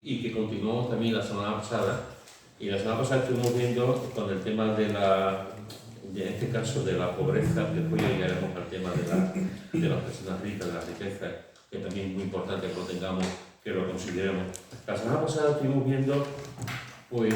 y que continuamos también la semana pasada. Y la semana pasada estuvimos viendo con el tema en este caso, de la pobreza. Después ya llegaremos al tema de las personas ricas, de la riqueza, que también es muy importante que lo tengamos, que lo consideremos. La semana pasada estuvimos viendo pues,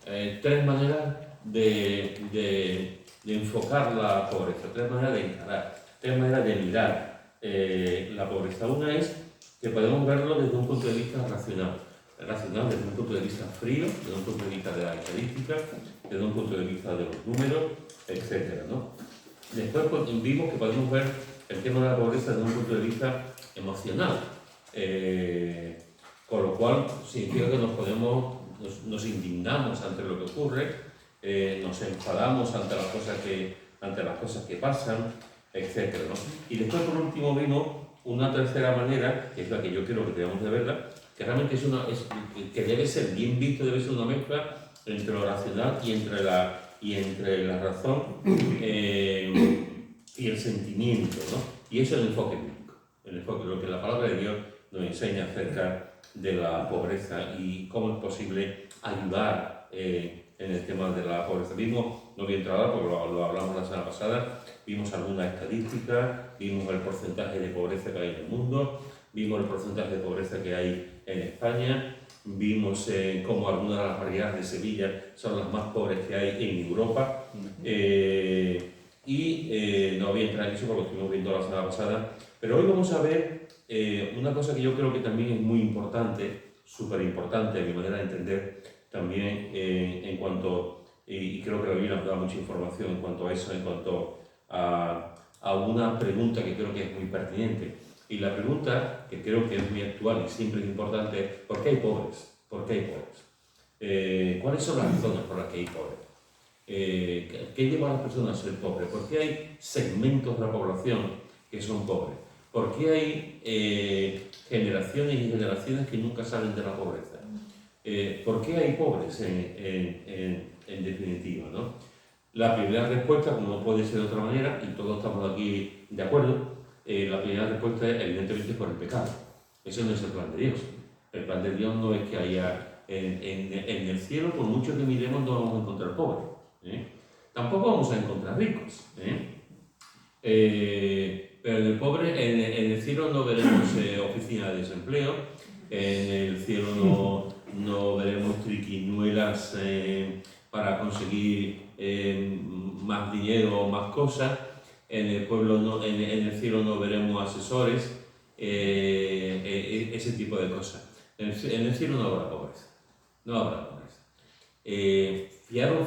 tres maneras de enfocar la pobreza, tres maneras de encarar, tres maneras de mirar la pobreza. Una es que podemos verlo desde un punto de vista racional desde un punto de vista frío, desde un punto de vista de la estadística, desde un punto de vista de los números, etc., ¿no? Después vimos que podemos ver el tema de la pobreza desde un punto de vista emocional, con lo cual significa que nos indignamos ante lo que ocurre, nos enfadamos ante las cosas que pasan, etc., ¿no? Y después, por último, vimos una tercera manera, que es la que yo creo que debemos de verla, que realmente que debe ser bien visto, debe ser una mezcla entre lo racional y entre la razón y el sentimiento, ¿no? Y eso es el enfoque bíblico, lo que la palabra de Dios nos enseña acerca de la pobreza y cómo es posible ayudar en el tema de la pobreza. No voy a entrar ahora porque lo hablamos la semana pasada, vimos algunas estadísticas, vimos el porcentaje de pobreza que hay en el mundo, vimos el porcentaje de pobreza que hay en España, vimos cómo algunas de las barriadas de Sevilla son las más pobres que hay en Europa. No voy a entrar en eso porque lo estuvimos viendo la semana pasada, pero hoy vamos a ver una cosa que yo creo que también es muy importante, súper importante a mi manera de entender también en cuanto, y creo que la Biblia nos da mucha información en cuanto a eso, en cuanto a una pregunta que creo que es muy pertinente. Y la pregunta, que creo que es muy actual y siempre es importante, es ¿por qué hay pobres? ¿Por qué hay pobres? ¿Cuáles son las razones por las que hay pobres? ¿Qué lleva a las personas a ser pobres? ¿Por qué hay segmentos de la población que son pobres? ¿Por qué hay generaciones y generaciones que nunca salen de la pobreza? ¿Por qué hay pobres en definitiva, ¿no? La primera respuesta, como no puede ser de otra manera, y todos estamos aquí de acuerdo, la primera respuesta es evidentemente por el pecado. Ese no es el plan de Dios. El plan de Dios no es que haya en el cielo, por mucho que miremos, no vamos a encontrar pobres. Tampoco vamos a encontrar ricos. Pero en el cielo no veremos oficina de desempleo, en el cielo no veremos triquiñuelas para conseguir más dinero o más cosas. En el cielo no veremos asesores, ese tipo de cosas. En el cielo no habrá pobreza. No habrá pobreza.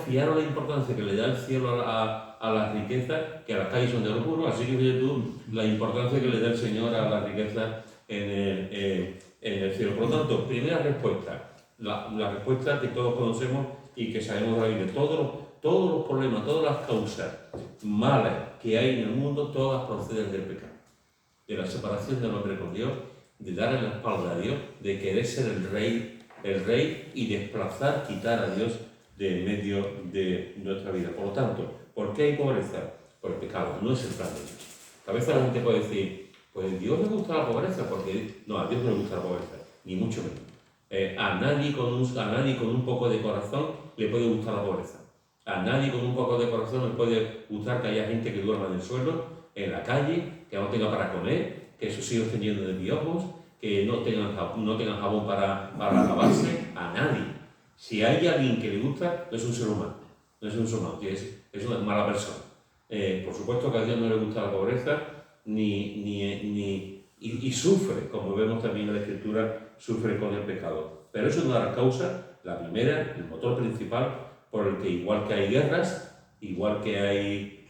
Fiaros la importancia que le da el cielo a las riquezas, que a las calles son de oro puro, así que fíjate tú la importancia que le da el Señor a las riquezas en el cielo. Por lo tanto, primera respuesta, la respuesta que todos conocemos y que sabemos de la Biblia. Todos los problemas, todas las causas malas que hay en el mundo, todas proceden del pecado, de la separación del hombre con Dios, de darle la espalda a Dios, de querer ser el rey y desplazar, quitar a Dios de en medio de nuestra vida. Por lo tanto, ¿por qué hay pobreza? Por el pecado, no es el plan de Dios. A veces la gente puede decir, pues a Dios le gusta la pobreza, porque no, a Dios no le gusta la pobreza, ni mucho menos. A nadie con un poco de corazón le puede gustar la pobreza. A nadie con un poco de corazón le puede gustar que haya gente que duerma en el suelo, en la calle, que no tenga para comer, que sus hijos estén llenos de piojos, que no tengan jabón para lavarse. A nadie. Si hay alguien que le gusta, no es un ser humano. No es un ser humano, es una mala persona. Por supuesto que a Dios no le gusta la pobreza, y sufre, como vemos también en la Escritura, sufre con el pecado. Pero eso es una de las causas, la primera, el motor principal, por el que igual que hay guerras, igual que hay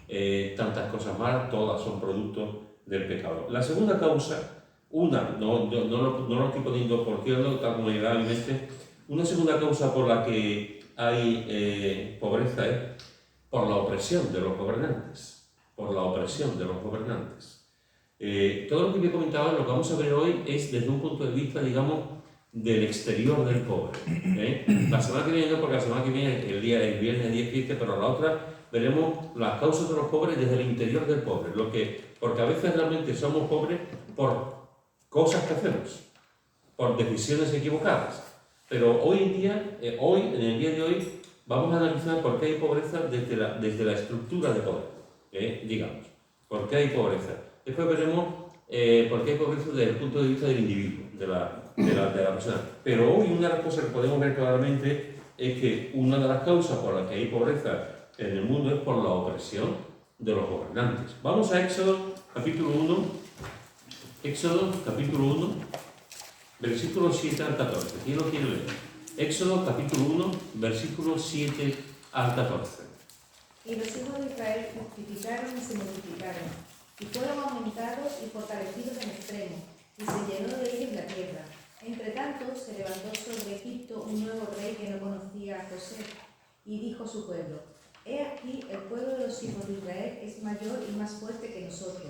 tantas cosas malas, todas son productos del pecado. La segunda causa, no lo estoy poniendo por tierno, tal como llega a mi mente, una segunda causa por la que hay pobreza es por la opresión de los gobernantes. Por la opresión de los gobernantes. Todo lo que me he comentado, lo que vamos a ver hoy es desde un punto de vista, digamos, del exterior del pobre. La semana que viene, porque la semana que viene, el viernes 10 15, pero la otra, veremos las causas de los pobres desde el interior del pobre. Porque a veces realmente somos pobres por cosas que hacemos. por decisiones equivocadas. Pero hoy en día, en el día de hoy, vamos a analizar por qué hay pobreza desde la estructura de poder, digamos. ¿Por qué hay pobreza? Después veremos por qué hay pobreza desde el punto de vista del individuo, de la persona. Pero hoy una de las cosas que podemos ver claramente es que una de las causas por las que hay pobreza en el mundo es por la opresión de los gobernantes. Vamos a Éxodo capítulo 1, Éxodo capítulo 1, versículos 7 al 14. ¿Quién lo quiere leer? Éxodo capítulo 1, versículos 7 al 14. Y los hijos de Israel fructificaron y se multiplicaron, y fueron aumentados y fortalecidos en extremo, y se llenó de ellos la tierra. Entre tanto, se levantó sobre Egipto un nuevo rey que no conocía a José, y dijo a su pueblo: He aquí, el pueblo de los hijos de Israel es mayor y más fuerte que nosotros.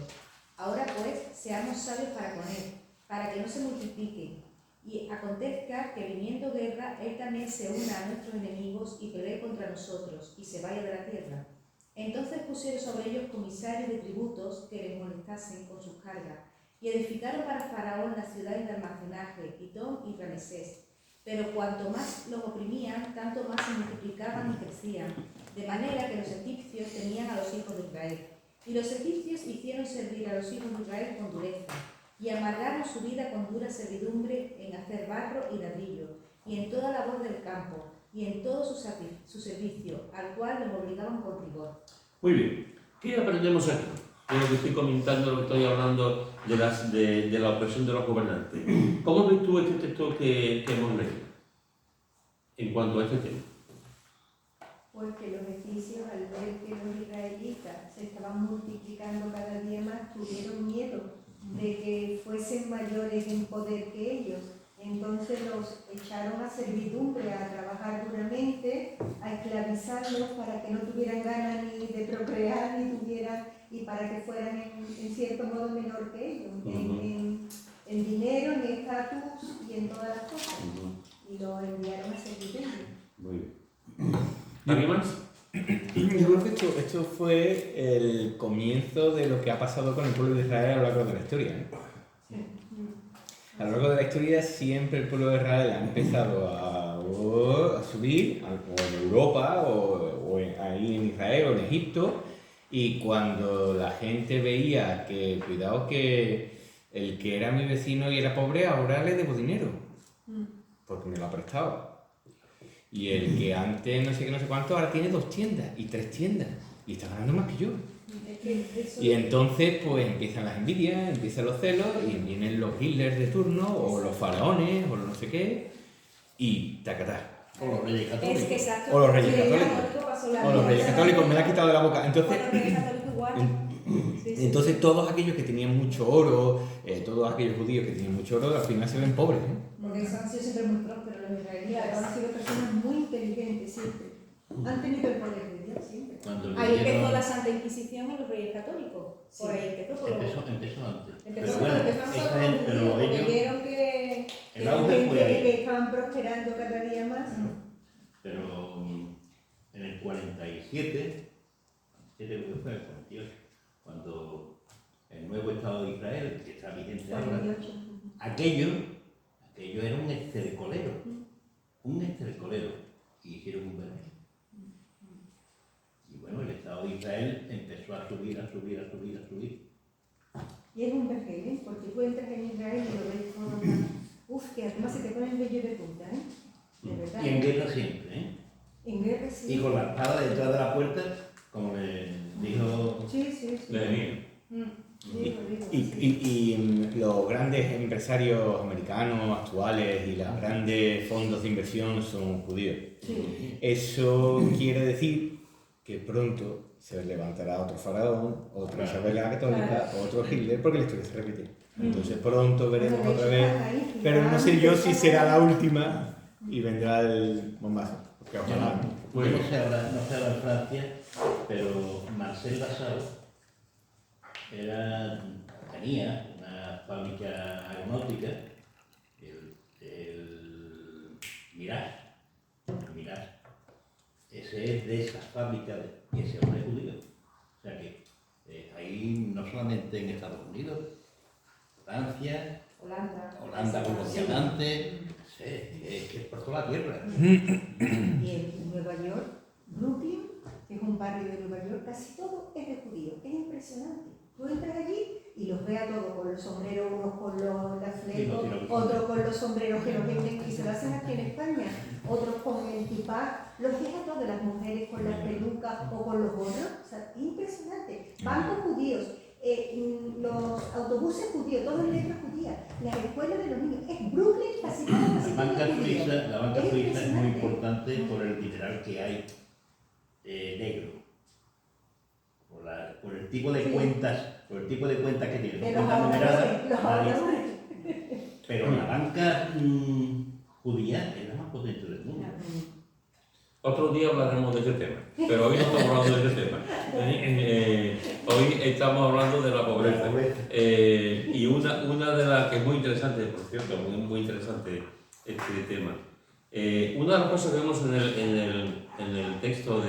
Ahora pues, seamos sabios para con él, para que no se multiplique. Y acontezca que viniendo guerra, él también se una a nuestros enemigos y pelee contra nosotros, y se vaya de la tierra. Entonces pusieron sobre ellos comisarios de tributos que les molestasen con sus cargas, y edificaron para Faraón las ciudades de almacenaje, Pitón y Ramesés. Pero cuanto más los oprimían, tanto más se multiplicaban y crecían, de manera que los egipcios temían a los hijos de Israel. Y los egipcios hicieron servir a los hijos de Israel con dureza, y amargaron su vida con dura servidumbre en hacer barro y ladrillo, y en toda labor del campo, y en todo su servicio, al cual los obligaban con rigor. Muy bien. ¿Qué aprendemos aquí? De lo que estoy comentando, lo que estoy hablando de la opresión de los gobernantes. ¿Cómo ves tú este texto que hemos leído en cuanto a este tema? Pues que los egipcios, al ver que los israelitas se estaban multiplicando cada día más, tuvieron miedo de que fuesen mayores en poder que ellos. Entonces los echaron a servidumbre, a trabajar duramente, a esclavizarlos para que no tuvieran ganas ni de procrear, ni tuvieran, y para que fueran en cierto modo menor que ellos, en dinero, en estatus y en todas las cosas. Y los enviaron a servidumbre. Muy bien. ¿Alguien más? Yo creo que esto fue el comienzo de lo que ha pasado con el pueblo de Israel a lo largo de la historia, ¿eh? A lo largo de la historia siempre el pueblo de Israel ha empezado a subir, o en Europa, ahí en Israel, o en Egipto, y cuando la gente veía que, cuidado que el que era mi vecino y era pobre, ahora le debo dinero, porque me lo ha prestado. Y el que antes no sé qué, no sé cuánto, ahora tiene 2 tiendas y 3 tiendas, y está ganando más que yo. Y entonces pues empiezan las envidias, empiezan los celos y vienen los Hitlers de turno o los faraones o no sé qué y tacatá. O los reyes católicos. Es que exacto. O los reyes católicos. O los reyes católicos, me la ha quitado de la boca. Entonces, Los reyes católicos igual. Sí, sí. entonces todos aquellos que tenían mucho oro, todos aquellos judíos que tenían mucho oro, al final se ven pobres, ¿eh? Porque ellos han sido siempre muy prósperos los israelíes, han sido personas muy inteligentes siempre. Han tenido el poder de Dios siempre. Cuando Ahí leyeron- empezó la Santa Inquisición en los Reyes Católicos. Por ahí empezó. Empezó antes. Empezó Pero bueno, esa gente, pero porque ellos, vieron que el auge fue ahí. que estaban prosperando cada día más. Pero en el 47, creo que fue el 48, cuando el nuevo Estado de Israel, que está vigente ahora, 48. aquello era un estercolero, y hicieron un berrinche. Y bueno, el Estado de Israel empezó a subir. Y es un vergel, ¿eh? Porque tú entras en Israel y lo ves todo. Uf, que además se te pone el vello de punta, ¿eh? De verdad. Y en guerra siempre, ¿eh? En guerra sí. Y con la espada detrás de la puerta, como le dijo... Sí. Nehemías. Digo, Y, sí. los grandes empresarios americanos actuales y los grandes fondos de inversión son judíos. Sí. Eso quiere decir que pronto se levantará otro faraón, otra Isabel la Católica, otro Hitler, porque la historia se repite. Entonces pronto veremos Bueno, de otra hecho, vez, están ahí, pero no están sé yo si ahí. será la última y vendrá el bombazo. Porque ojalá. Yo no sé ahora en Francia, pero Marcel Dassault tenía una fábrica aeronáutica, el Mirage. Ese es de esas fábricas y ese hombre es judío. O sea que ahí no solamente en Estados Unidos, Francia, Holanda con los diamantes, es que es por toda la tierra. Y en Nueva York, Brooklyn, que es un barrio de Nueva York, casi todo es de judíos. Es impresionante. Tú entras allí y los ves a todos con los sombreros, unos con los flecos, otros con los sombreros que los venden y se lo hacen aquí en España, otros con el kipá, los ves a todos, las mujeres con las pelucas o con los gorros. O sea, impresionante. Bancos judíos. Los autobuses judíos, todo en letras judías, las escuelas de los niños, es Brooklyn, casi todo La es banca judío. suiza es muy importante por el dineral que hay negro, por el tipo de cuentas, que tiene, De son los cuentas numeradas, los ahorradores. pero la banca judía es la más potente del mundo. Otro día hablaremos de ese tema, pero hoy no estamos hablando de ese tema. Hoy estamos hablando de la pobreza. Y una de las que es muy interesante, por cierto, muy interesante este tema. Una de las cosas que vemos en el texto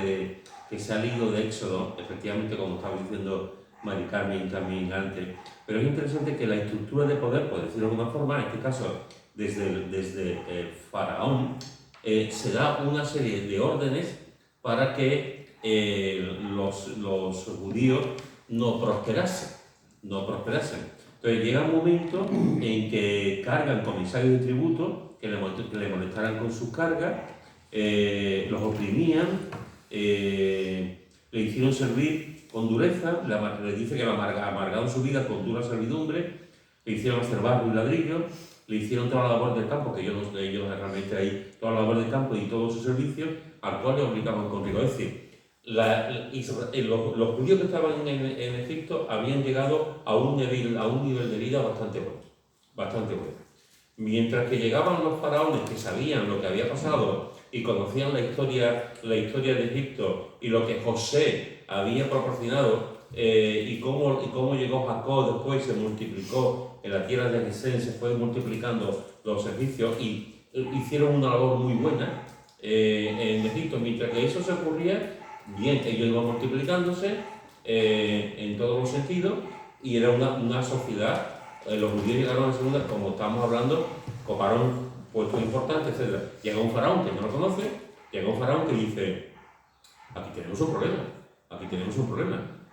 que se ha leído de Éxodo, efectivamente, como estaba diciendo Mari Carmen también antes, pero es interesante que la estructura de poder, por decirlo de alguna forma, en este caso desde Faraón, se da una serie de órdenes para que los judíos no prosperasen. Entonces llega un momento en que cargan comisarios de tributo que le molestaran con sus cargas, los oprimían, le hicieron servir con dureza, le dice que le amargaron su vida con dura servidumbre, le hicieron hacer barro y ladrillo, le hicieron toda la labor del campo, que ellos realmente ahí, toda la labor del campo y todos sus servicios, al cual le obligaban con rigor. Es decir, los judíos que estaban en Egipto habían llegado a un nivel de vida bastante bueno. Mientras que llegaban los faraones que sabían lo que había pasado y conocían la historia de Egipto y lo que José había proporcionado, y cómo llegó Jacob después, se multiplicó en la tierra de Gesén, se fue multiplicando los servicios y hicieron una labor muy buena en Egipto. Mientras que eso se ocurría, bien, ellos iban multiplicándose en todos los sentidos y era una sociedad. Los judíos llegaron a segunda, como estamos hablando, coparon puestos importantes, etc. Llega un faraón que no lo conoce, llega un faraón que dice: aquí tenemos un problema.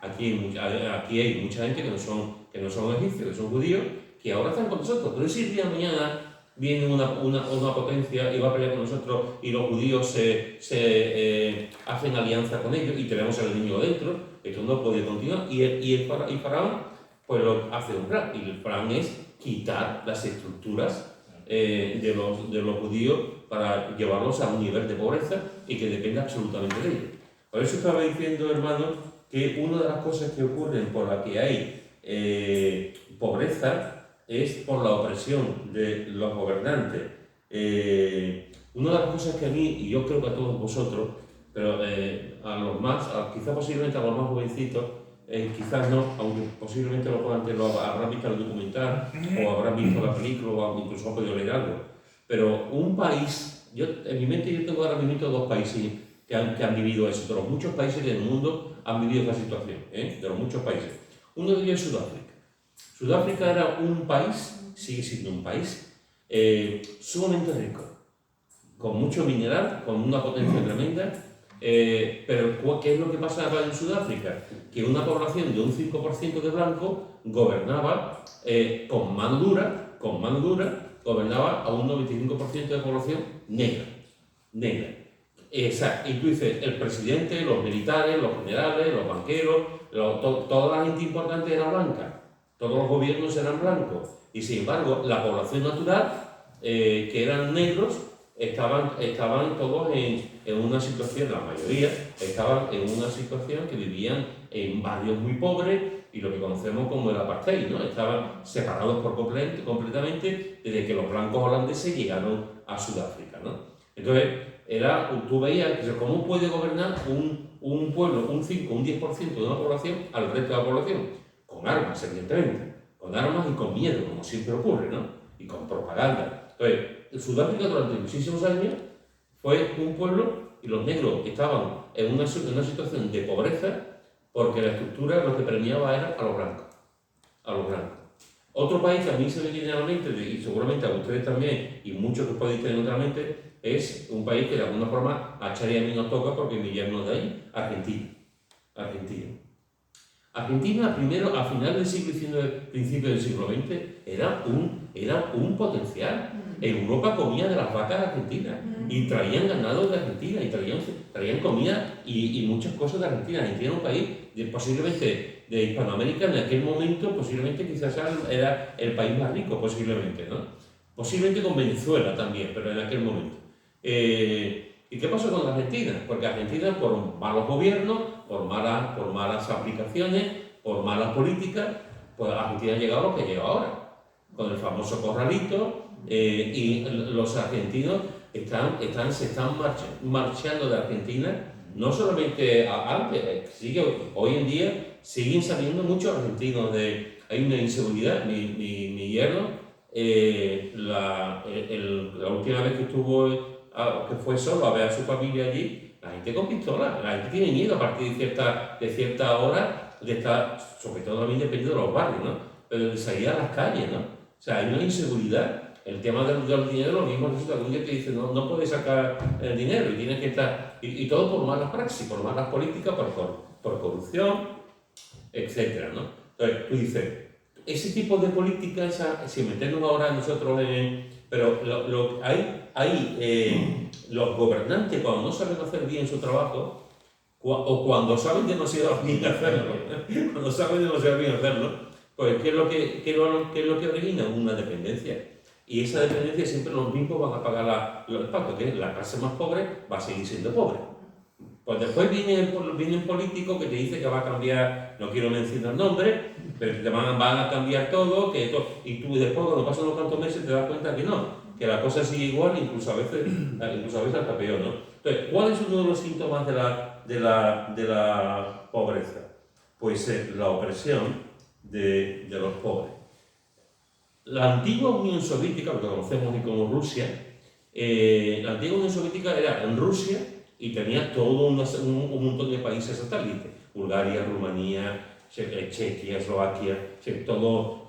Aquí hay mucha gente que no son egipcios, que son judíos, que ahora están con nosotros. Pero si el día de mañana viene una potencia y va a pelear con nosotros y los judíos se hacen alianza con ellos y tenemos al enemigo dentro, esto no puede continuar. Y Faraón pues lo hace un plan, y el plan es quitar las estructuras de los judíos para llevarlos a un nivel de pobreza y que dependa absolutamente de ellos. Por eso estaba diciendo, hermano, que una de las cosas que ocurren por la que hay pobreza es por la opresión de los gobernantes. Una de las cosas que a mí, y yo creo que a todos vosotros, pero quizás posiblemente a los más jovencitos, quizás no, aunque posiblemente lo habrán visto en el documental o habrán visto la película o incluso han podido leer algo. Pero un país, en mi mente yo tengo ahora mismo dos países que han vivido eso, pero muchos países del mundo han vivido esta situación, de los muchos países. Uno de ellos es Sudáfrica. Sudáfrica era un país, sigue siendo un país, sumamente rico, con mucho mineral, con una potencia tremenda. Pero ¿qué es lo que pasaba en Sudáfrica? Que una población de un 5% de blancos gobernaba con mano dura, gobernaba a un 95% de población negra. Exacto. Y tú dices, el presidente, los militares, los generales, los banqueros, toda la gente importante era blanca, todos los gobiernos eran blancos, y sin embargo la población natural, que eran negros, estaban todos en una situación, la mayoría estaban en una situación que vivían en barrios muy pobres y lo que conocemos como el apartheid, ¿no? Estaban separados completamente desde que los blancos holandeses llegaron a Sudáfrica, ¿no? Entonces, tú veías cómo puede gobernar un pueblo, un 5, un 10% de una población al resto de la población, con armas, evidentemente, con armas y con miedo, como siempre ocurre, ¿no? Y con propaganda. Entonces, Sudáfrica durante muchísimos años fue un pueblo y los negros estaban en una situación de pobreza porque la estructura lo que premiaba era a los blancos. Otro país que a mí se me viene a la mente, y seguramente a ustedes también, y muchos que podéis tener en la mente, es un país que de alguna forma a Chari y a mí nos toca porque mi yerno es de ahí, Argentina. Argentina, primero, a final del siglo XIX, principio del siglo XX, era un potencial. Europa comía de las vacas argentinas y traían ganado de Argentina y traían comida y muchas cosas de Argentina. Argentina era un país posiblemente de Hispanoamérica, en aquel momento posiblemente quizás era el país más rico, posiblemente, ¿no? Posiblemente con Venezuela también, pero en aquel momento. ¿Y qué pasó con Argentina? Porque Argentina, por malos gobiernos, por malas aplicaciones, por malas políticas, pues Argentina ha llegado a lo que llega ahora, con el famoso corralito, y los argentinos se están marchando de Argentina, no solamente antes, hoy en día siguen saliendo muchos argentinos hay una inseguridad. Mi yerno, la última vez que estuvo, que fue solo a ver a su familia allí, la gente con pistola, la gente tiene miedo a partir de cierta hora de estar, sobre todo también dependiendo de los barrios, ¿no? Pero de salir a las calles, ¿no? O sea, hay una inseguridad. El tema del dinero, lo mismo resulta que un día te dice no puedes sacar el dinero y tienes que estar, y todo por malas praxis, por malas políticas, por corrupción, etcétera, ¿no? Entonces, tú dices, ese tipo de políticas, si meternos ahora nosotros pero los gobernantes, cuando no saben hacer bien su trabajo, o cuando saben demasiado bien hacerlo, pues ¿qué es lo que origina? Una dependencia. Y esa dependencia siempre los mismos van a pagar los pactos, que la clase más pobre va a seguir siendo pobre. Pues después viene un político que te dice que va a cambiar, no quiero mencionar nombres, pero te van a cambiar todo, y tú después cuando pasan unos cuantos meses te das cuenta que no, que la cosa sigue igual, incluso a veces hasta peor, ¿no? Entonces, ¿cuál es uno de los síntomas de la pobreza? Pues la opresión de los pobres. La antigua Unión Soviética, lo que conocemos hoy como Rusia, la antigua Unión Soviética era en Rusia y tenía todo un montón de países satélites: Bulgaria, Rumanía, Chequia, Eslovaquia, todo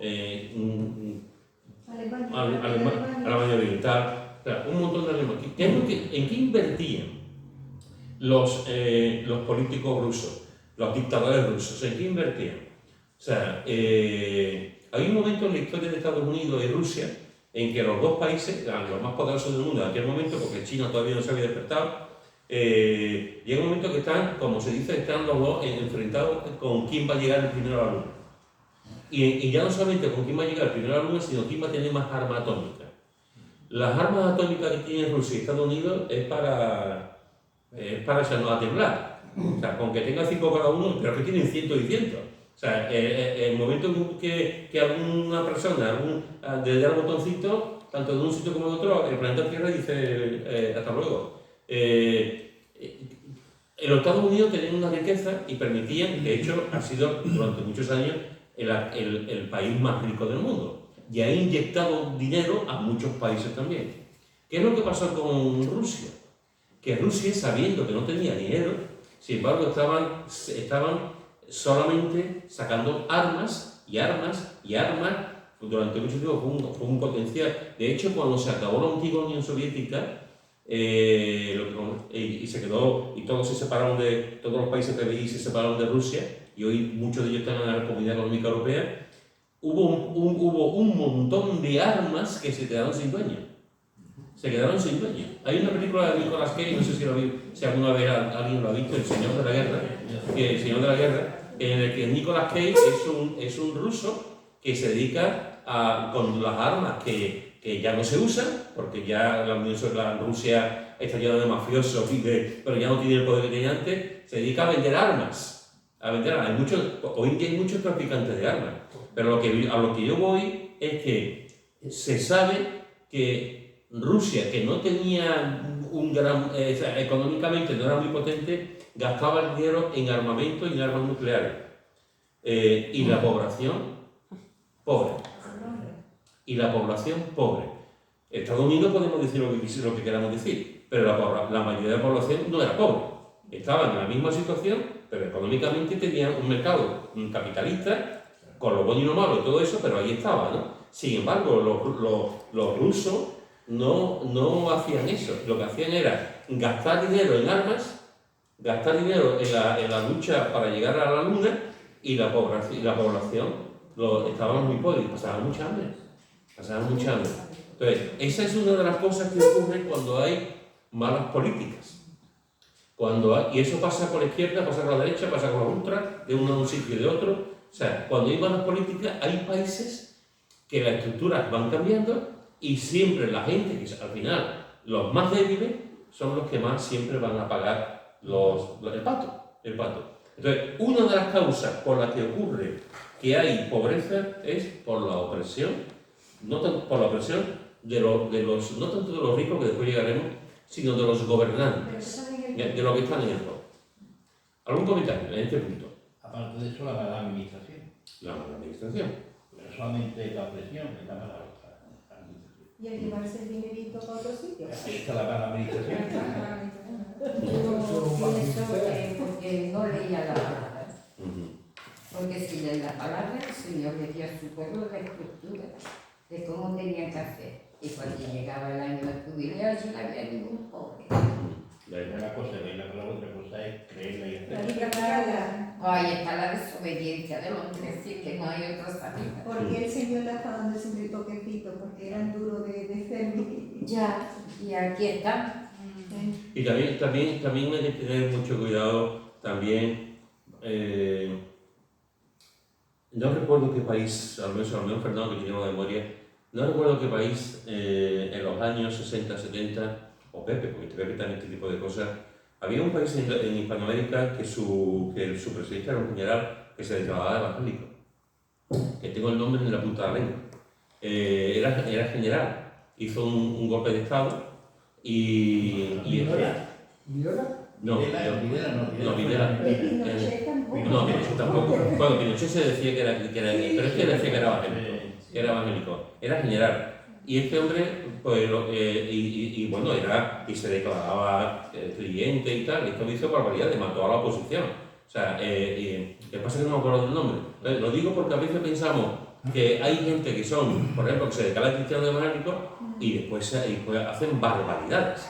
Alemania Oriental, o sea, un montón de Alemania. ¿En qué invertían los políticos rusos, los dictadores rusos? ¿En qué invertían? O sea, hay un momento en la historia de Estados Unidos y Rusia en que los dos países, los más poderosos del mundo en aquel momento, porque China todavía no se había despertado, llega un momento que están los dos enfrentados con quién va a llegar el primero a la Luna. Y ya no solamente con quién va a llegar el primero a la Luna, sino quién va a tener más armas atómicas. Las armas atómicas que tienen Rusia y Estados Unidos es para echarnos a temblar. O sea, con que tengan 5 cada uno, pero que tienen cientos y cientos. O sea, el momento que alguna persona le da el botoncito, tanto de un sitio como de otro, el planeta Tierra dice hasta luego. Los Estados Unidos tenían una riqueza y permitían, de hecho, ha sido durante muchos años el país más rico del mundo. Y ha inyectado dinero a muchos países también. ¿Qué es lo que pasó con Rusia? Que Rusia, sabiendo que no tenía dinero, sin embargo, estaban solamente sacando armas y armas y armas. Durante mucho tiempo fue un potencial. De hecho, cuando se acabó la antigua Unión Soviética, y se quedó, y todos se separaron todos los países PBI se separaron de Rusia, y hoy muchos de ellos están en la Comunidad Económica Europea, hubo un montón de armas que se quedaron sin dueño. Hay una película de Nicolas Cage, no sé si alguna vez alguien lo ha visto, El Señor de la Guerra, en el que Nicolas Cage es un ruso que se dedica con las armas que ya no se usan, porque ya la Rusia está llena de mafiosos, pero ya no tiene el poder que tenía antes, se dedica a vender armas. Hoy en día hay muchos traficantes de armas, pero a lo que yo voy es que se sabe que Rusia, que no tenía económicamente no era muy potente, gastaba el dinero en armamento y en armas nucleares. Y la población pobre. Estados Unidos podemos decir lo que queramos decir, pero la mayoría de la población no era pobre. Estaban en la misma situación, pero económicamente tenían un mercado capitalista con lo bueno y lo malo y todo eso, pero ahí estaba, ¿no? Sin embargo, los rusos no hacían eso. Lo que hacían era gastar dinero en armas, gastar dinero en la lucha para llegar a la luna, y la población estaba muy pobre y pasaban mucha hambre. Entonces, esa es una de las cosas que ocurre cuando hay malas políticas. Y eso pasa con la izquierda, pasa con la derecha, pasa con la ultra, de uno a un sitio y de otro. O sea, cuando hay malas políticas, hay países que las estructuras van cambiando y siempre la gente, que al final los más débiles, son los que más siempre van a pagar el pato. Entonces, una de las causas por las que ocurre que hay pobreza es por la opresión, no tanto por la opresión no tanto de los ricos, que después llegaremos, sino de los gobernantes, de los que están en el poder. ¿Algún comentario en este punto? Aparte de eso, la mala administración. La mala administración. No solamente la opresión, es la mala administración. Y el llevarse el dinerito para otro sitio. Ahí está la mala administración. Porque no leía la palabra. Porque si leía la palabra, el Señor decía a su pueblo la estructura de cómo tenían que hacer. Y cuando llegaba el año de jubileo, allí no había ningún pobre. Una cosa es leer la palabra, otra cosa es creerla y La hacerla. libertad, Ahí está la desobediencia del hombre, decir que no hay otra salida. porque el Señor la está dando siempre toquecito, porque eran duros de servir. Ya, y aquí está. Y también hay que tener mucho cuidado, no recuerdo qué país, a lo mejor Fernando que tiene memoria, no recuerdo qué país en los años 60, 70, o Pepe, porque Pepe también este tipo de cosas, había un país en Hispanoamérica que su presidente era un general que se declaraba evangélico, que tengo el nombre en la punta de la lengua. Era general, hizo un golpe de estado y ¿Videla? No, Videla. Pinochet tampoco. No, Pinochet tampoco. Bueno, Pinochet se decía que era gay, pero es que decía que era evangélico. Era general. Y este hombre, pues, bueno, y se declaraba creyente y tal. Y esto hizo barbaridades, mató a la oposición. O sea, ¿qué pasa que no me acuerdo del nombre? Entonces, lo digo porque a veces pensamos que hay gente que son, por ejemplo, que se declaran cristianos evangélicos y después hacen barbaridades.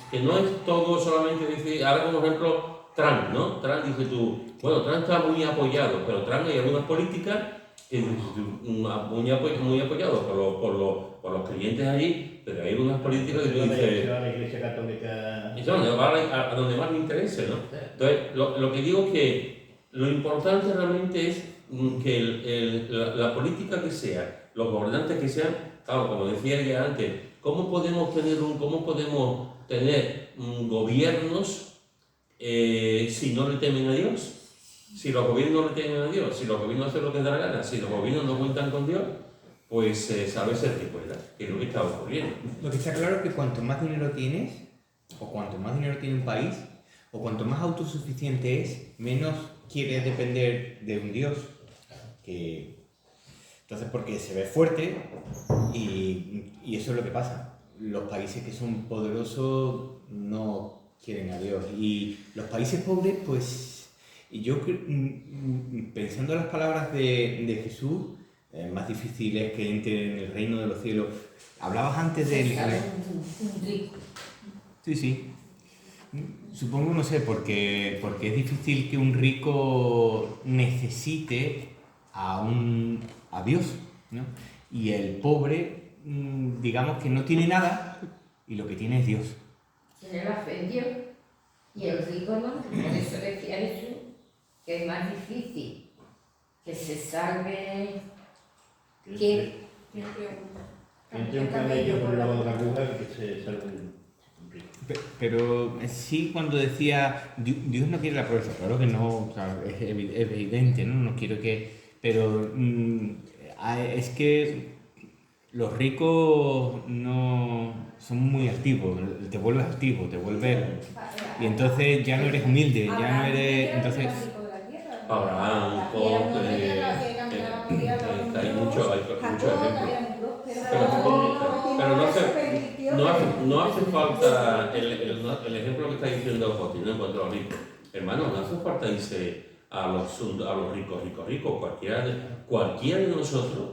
Que no es todo solamente decir, ahora como ejemplo Trump, ¿no? Trump dice tú, bueno, Trump está muy apoyado, pero Trump hay algunas políticas que muy apoyados por los creyentes allí, pero hay algunas políticas que tú dices... la Iglesia Católica... Eso a donde más le interese, ¿no? Entonces, lo que digo es que lo importante realmente es que la política que sea, los gobernantes que sean, claro, como decía ya antes, ¿cómo podemos tener gobiernos si no le temen a Dios? Si los gobiernos no le temen a Dios, si los gobiernos hacen lo que les da la gana, si los gobiernos no cuentan con Dios, pues sabe ser que pueda, que es lo que está ocurriendo. Lo que está claro es que cuanto más dinero tienes, o cuanto más dinero tiene un país, o cuanto más autosuficiente es, menos quiere depender de un Dios. Entonces, porque se ve fuerte y eso es lo que pasa. Los países que son poderosos no quieren a Dios. Y los países pobres, pues, yo pensando en las palabras de Jesús, más difícil es que entre en el reino de los cielos. Hablabas antes del... Un rico. Sí. Supongo, no sé, porque es difícil que un rico necesite a Dios, ¿no? Y el pobre, digamos que no tiene nada y lo que tiene es Dios. Tiene la fe en Dios y el rico no. Por eso decía Jesús que es más difícil que se salve que... Entre un camello por el lado de la aguja que se salve un rico. Pero sí, cuando decía Dios no quiere la pobreza, claro que no, claro, es evidente, ¿no? No quiero que... Pero es que los ricos no son muy activos, te vuelves activo, te vuelves... Y entonces ya no eres humilde, ya no eres... Entonces... Abraham, Job, hay muchos ejemplos. Pero no hace falta el ejemplo que está diciendo Joti, ¿no? En cuanto a los ricos. Hermano, no hace falta irse a los ricos, cualquiera de nosotros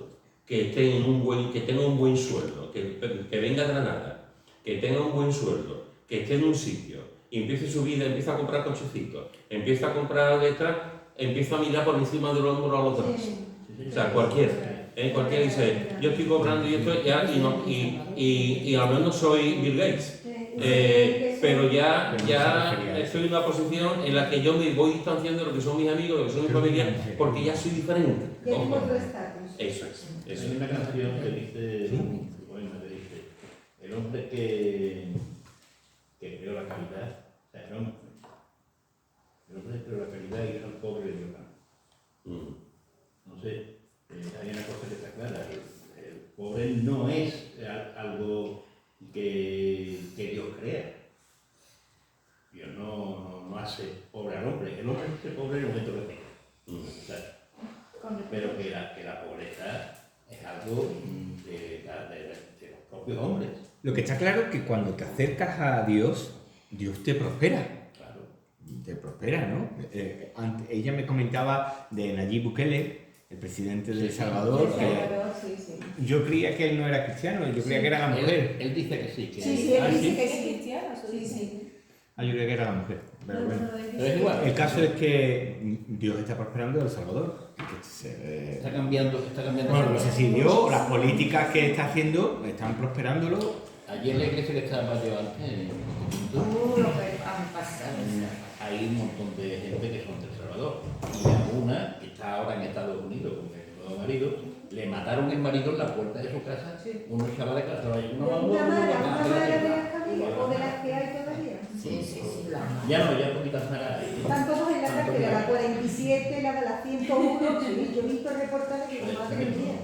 que tenga un buen sueldo, que venga de la nada, que tenga un buen sueldo, que esté en un sitio, y empiece su vida, empieza a comprar cochecitos, empieza a comprar letras, empieza a mirar por encima del hombro a los demás. O sea, cualquiera dice, yo estoy cobrando y esto ya, y al menos soy Bill Gates. Pero ya estoy en una posición en la que yo me voy distanciando de lo que son mis amigos, de lo que son mis familias, porque ya soy diferente. Ya tengo otro estatus. Eso es. Hay una canción que dice, un poema que dice, el hombre que creó la caridad, o sea, el hombre que creó la caridad y al pobre le dio pan. No sé, hay una cosa que está clara, el pobre no es algo que Dios crea. Dios no hace pobre al hombre, el hombre hace pobre en el momento que tenga. Pero que la pobreza es algo de los propios hombres. Lo que está claro es que cuando te acercas a Dios, Dios te prospera. Claro. Te prospera, ¿no? Ella me comentaba de Nayib Bukele, el presidente de El Salvador, que yo creía que él no era cristiano, yo creía que era la mujer. Él dice que sí. Que Sí, él dice que ¿Es sí. cristiano? Sí. Yo creía que era la mujer. Pero bueno. Pero es igual. El caso es que Dios está prosperando El Salvador. Está cambiando. Bueno, no sé si Dios o las políticas que está haciendo están prosperándolo. Allí en la iglesia que estaba yo antes, Lo que han pasado. hay un montón de gente que son de El Salvador. Y a una que está ahora en Estados Unidos con el nuevo marido, le mataron el marido en la puerta de su casa, unos chavales que estaban ahí. Una mala de las que había, o de las que hay todavía. Sí, la Ya poquitas malas. Están todos en la cartera, la 47, la de la 101, sí, yo he visto reportajes que como madre mía.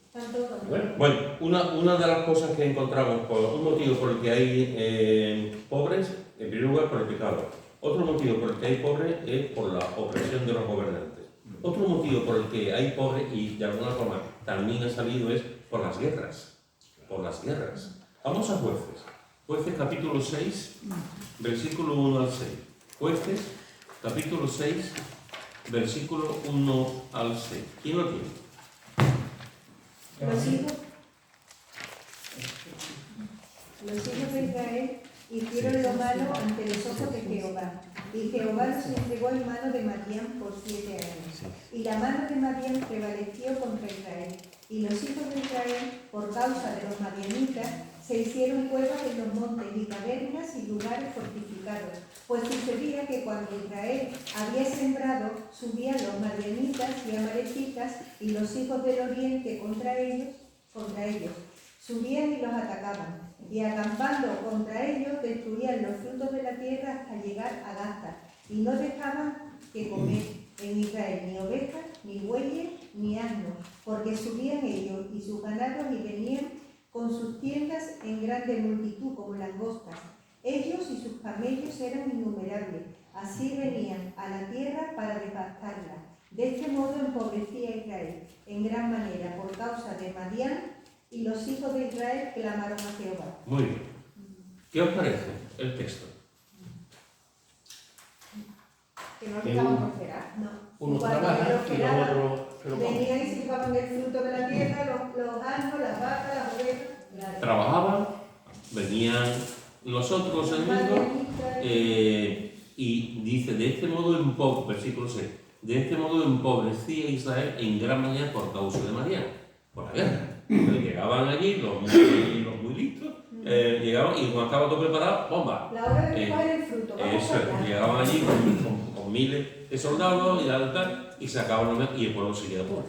Están todos. Bueno, una de las cosas que encontramos, un motivo por el que hay pobres, en primer lugar por el pecado. Otro motivo por el que hay pobres es por la opresión de los gobernantes. Otro motivo por el que hay pobres, y de alguna forma también ha salido, es por las guerras. Por las guerras. Vamos a Jueces. Jueces capítulo 6, versículo 1 al 6. Jueces capítulo 6, versículo 1 al 6. ¿Quién lo tiene? Los hijos de Israel hicieron lo malo ante los ojos de Jehová, y Jehová los entregó en mano de Madián por 7 años. Y la mano de Madián prevaleció contra Israel, y los hijos de Israel, por causa de los madianitas, se hicieron cuevas en los montes y cavernas y lugares fortificados, pues sucedía que cuando Israel había sembrado, subían los madianitas y amalecitas y los hijos del oriente contra ellos, subían y los atacaban, y acampando contra ellos destruían los frutos de la tierra hasta llegar a Gaza, y no dejaban que comer en Israel ni ovejas, ni bueyes, ni asnos, porque subían ellos y sus ganados y venían con sus tiendas en grande multitud como langostas. Ellos y sus camellos eran innumerables, así venían a la tierra para devastarla. De este modo empobrecía Israel en gran manera por causa de Madián, y los hijos de Israel clamaron a Jehová. Muy bien. ¿Qué os parece el texto? Que no dejaban prosperar. No. Uno Cuando trabaja y los prosperaban, otros se lo comen. venían y silbaban el fruto de la tierra, los asnos, las vacas, las ovejas. Trabajaban, venían los otros enemigos, y dice, de este modo versículo 6, de este modo empobrecía Israel en gran manera por causa de Madián, por la guerra. Pero llegaban allí los muy listos, llegaban y cuando estaba todo preparado, ¡bomba! La hora de recoger el fruto. vamos Eso, allá. llegaban allí con miles de soldados y se acababan y el pueblo seguía pobre.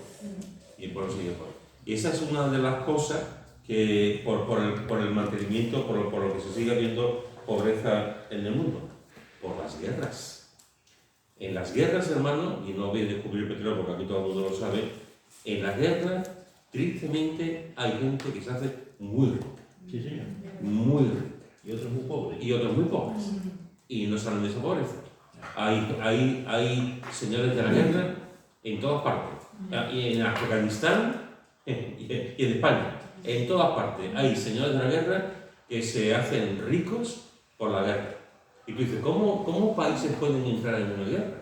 Y esa es una de las cosas que por el mantenimiento, por lo que se sigue viendo pobreza en el mundo, por las guerras. En las guerras, hermano, y no voy a descubrir petróleo porque aquí todo el mundo lo sabe, en las guerras, tristemente, hay gente que se hace muy rica. Sí, señor. Muy rica. Y otros muy pobres. Y otros muy pobres. Y no salen de esa pobreza. Hay señores de la guerra en todas partes. Y en Afganistán y en España. En todas partes hay señores de la guerra que se hacen ricos por la guerra. Y tú dices, ¿cómo países pueden entrar en una guerra?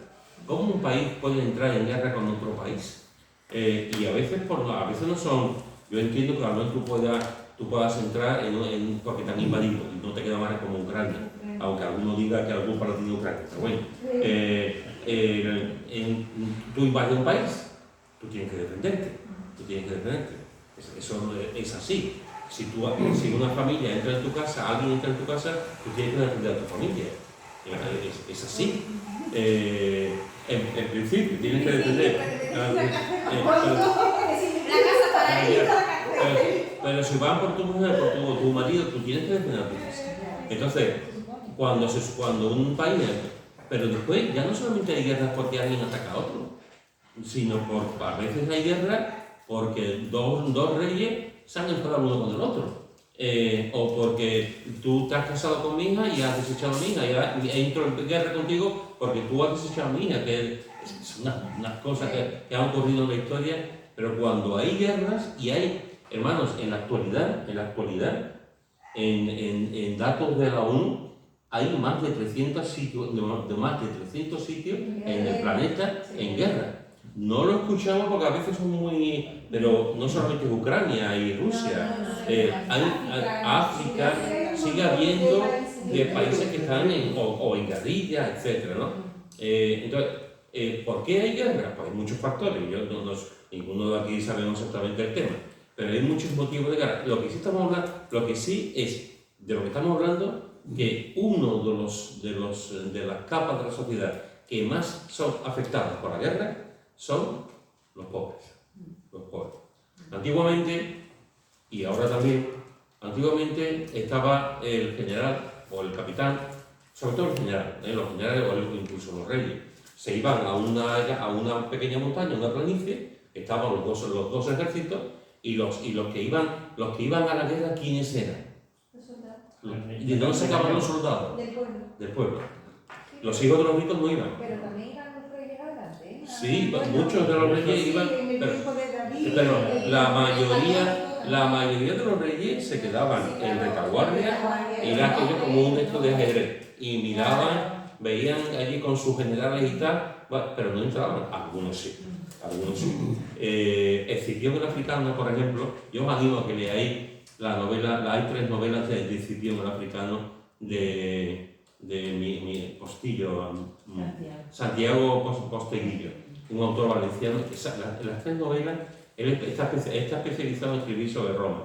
¿Cómo un país puede entrar en guerra con otro país? Y a veces no son... Yo entiendo que a lo mejor tú puedas entrar porque te han invadido y no te queda más como Ucrania, aunque alguno diga que algún partido de Ucrania. Pero bueno, tú invades un país, tú tienes que defenderte. Eso es así. Si una familia entra en tu casa, alguien entra en tu casa, tú tienes que defender a tu familia. Es así. En principio, tienes que defender. Pero si van por tu mujer, por tu marido, tú tienes que defender a tu casa. Entonces, cuando un país... Pero después ya no solamente hay guerras porque alguien ataca a otro, sino a veces hay guerras porque dos reyes se han enfadado uno con el otro. O porque tú te has casado con mi hija y has desechado a mi hija y entro en guerra contigo porque tú has desechado a mi hija, que son unas cosas que han ocurrido en la historia. Pero cuando hay guerras y hay, hermanos, en la actualidad, en datos de la ONU, hay más de 300 sitios, en el planeta en guerra. No lo escuchamos porque a veces son muy... Pero no solamente Ucrania y Rusia, África, sigue habiendo de países que están en guerrilla, etc., ¿no? Entonces, ¿por qué hay guerra? Pues hay muchos factores, ninguno de aquí sabemos exactamente el tema, pero hay muchos motivos de guerra. Lo que sí es, de lo que estamos hablando, que uno de las capas de la sociedad que más son afectadas por la guerra son los pobres. Antiguamente, y ahora también, estaba el general o el capitán, sobre todo el general, los generales o incluso los reyes, se iban a una pequeña montaña, una planicie, estaban los dos ejércitos, y los que iban a la guerra, ¿quiénes eran? ¿De dónde sacaban los soldados? Del pueblo. Los hijos de los ricos no iban. Pero también iban los reyes adelante. Sí, muchos de los reyes iban, pero la mayoría de los reyes se quedaban en retaguardia, era aquello como un esto de ajedrez, y miraban, veían allí con sus generales y tal, pero no entraban, algunos sí. Escipión el africano, por ejemplo, yo os animo a que leáis hay 3 novelas de Escipión el africano de mi postillo, Santiago Posteguillo, un autor valenciano. Las 3 novelas, él está especializado en escribir sobre Roma.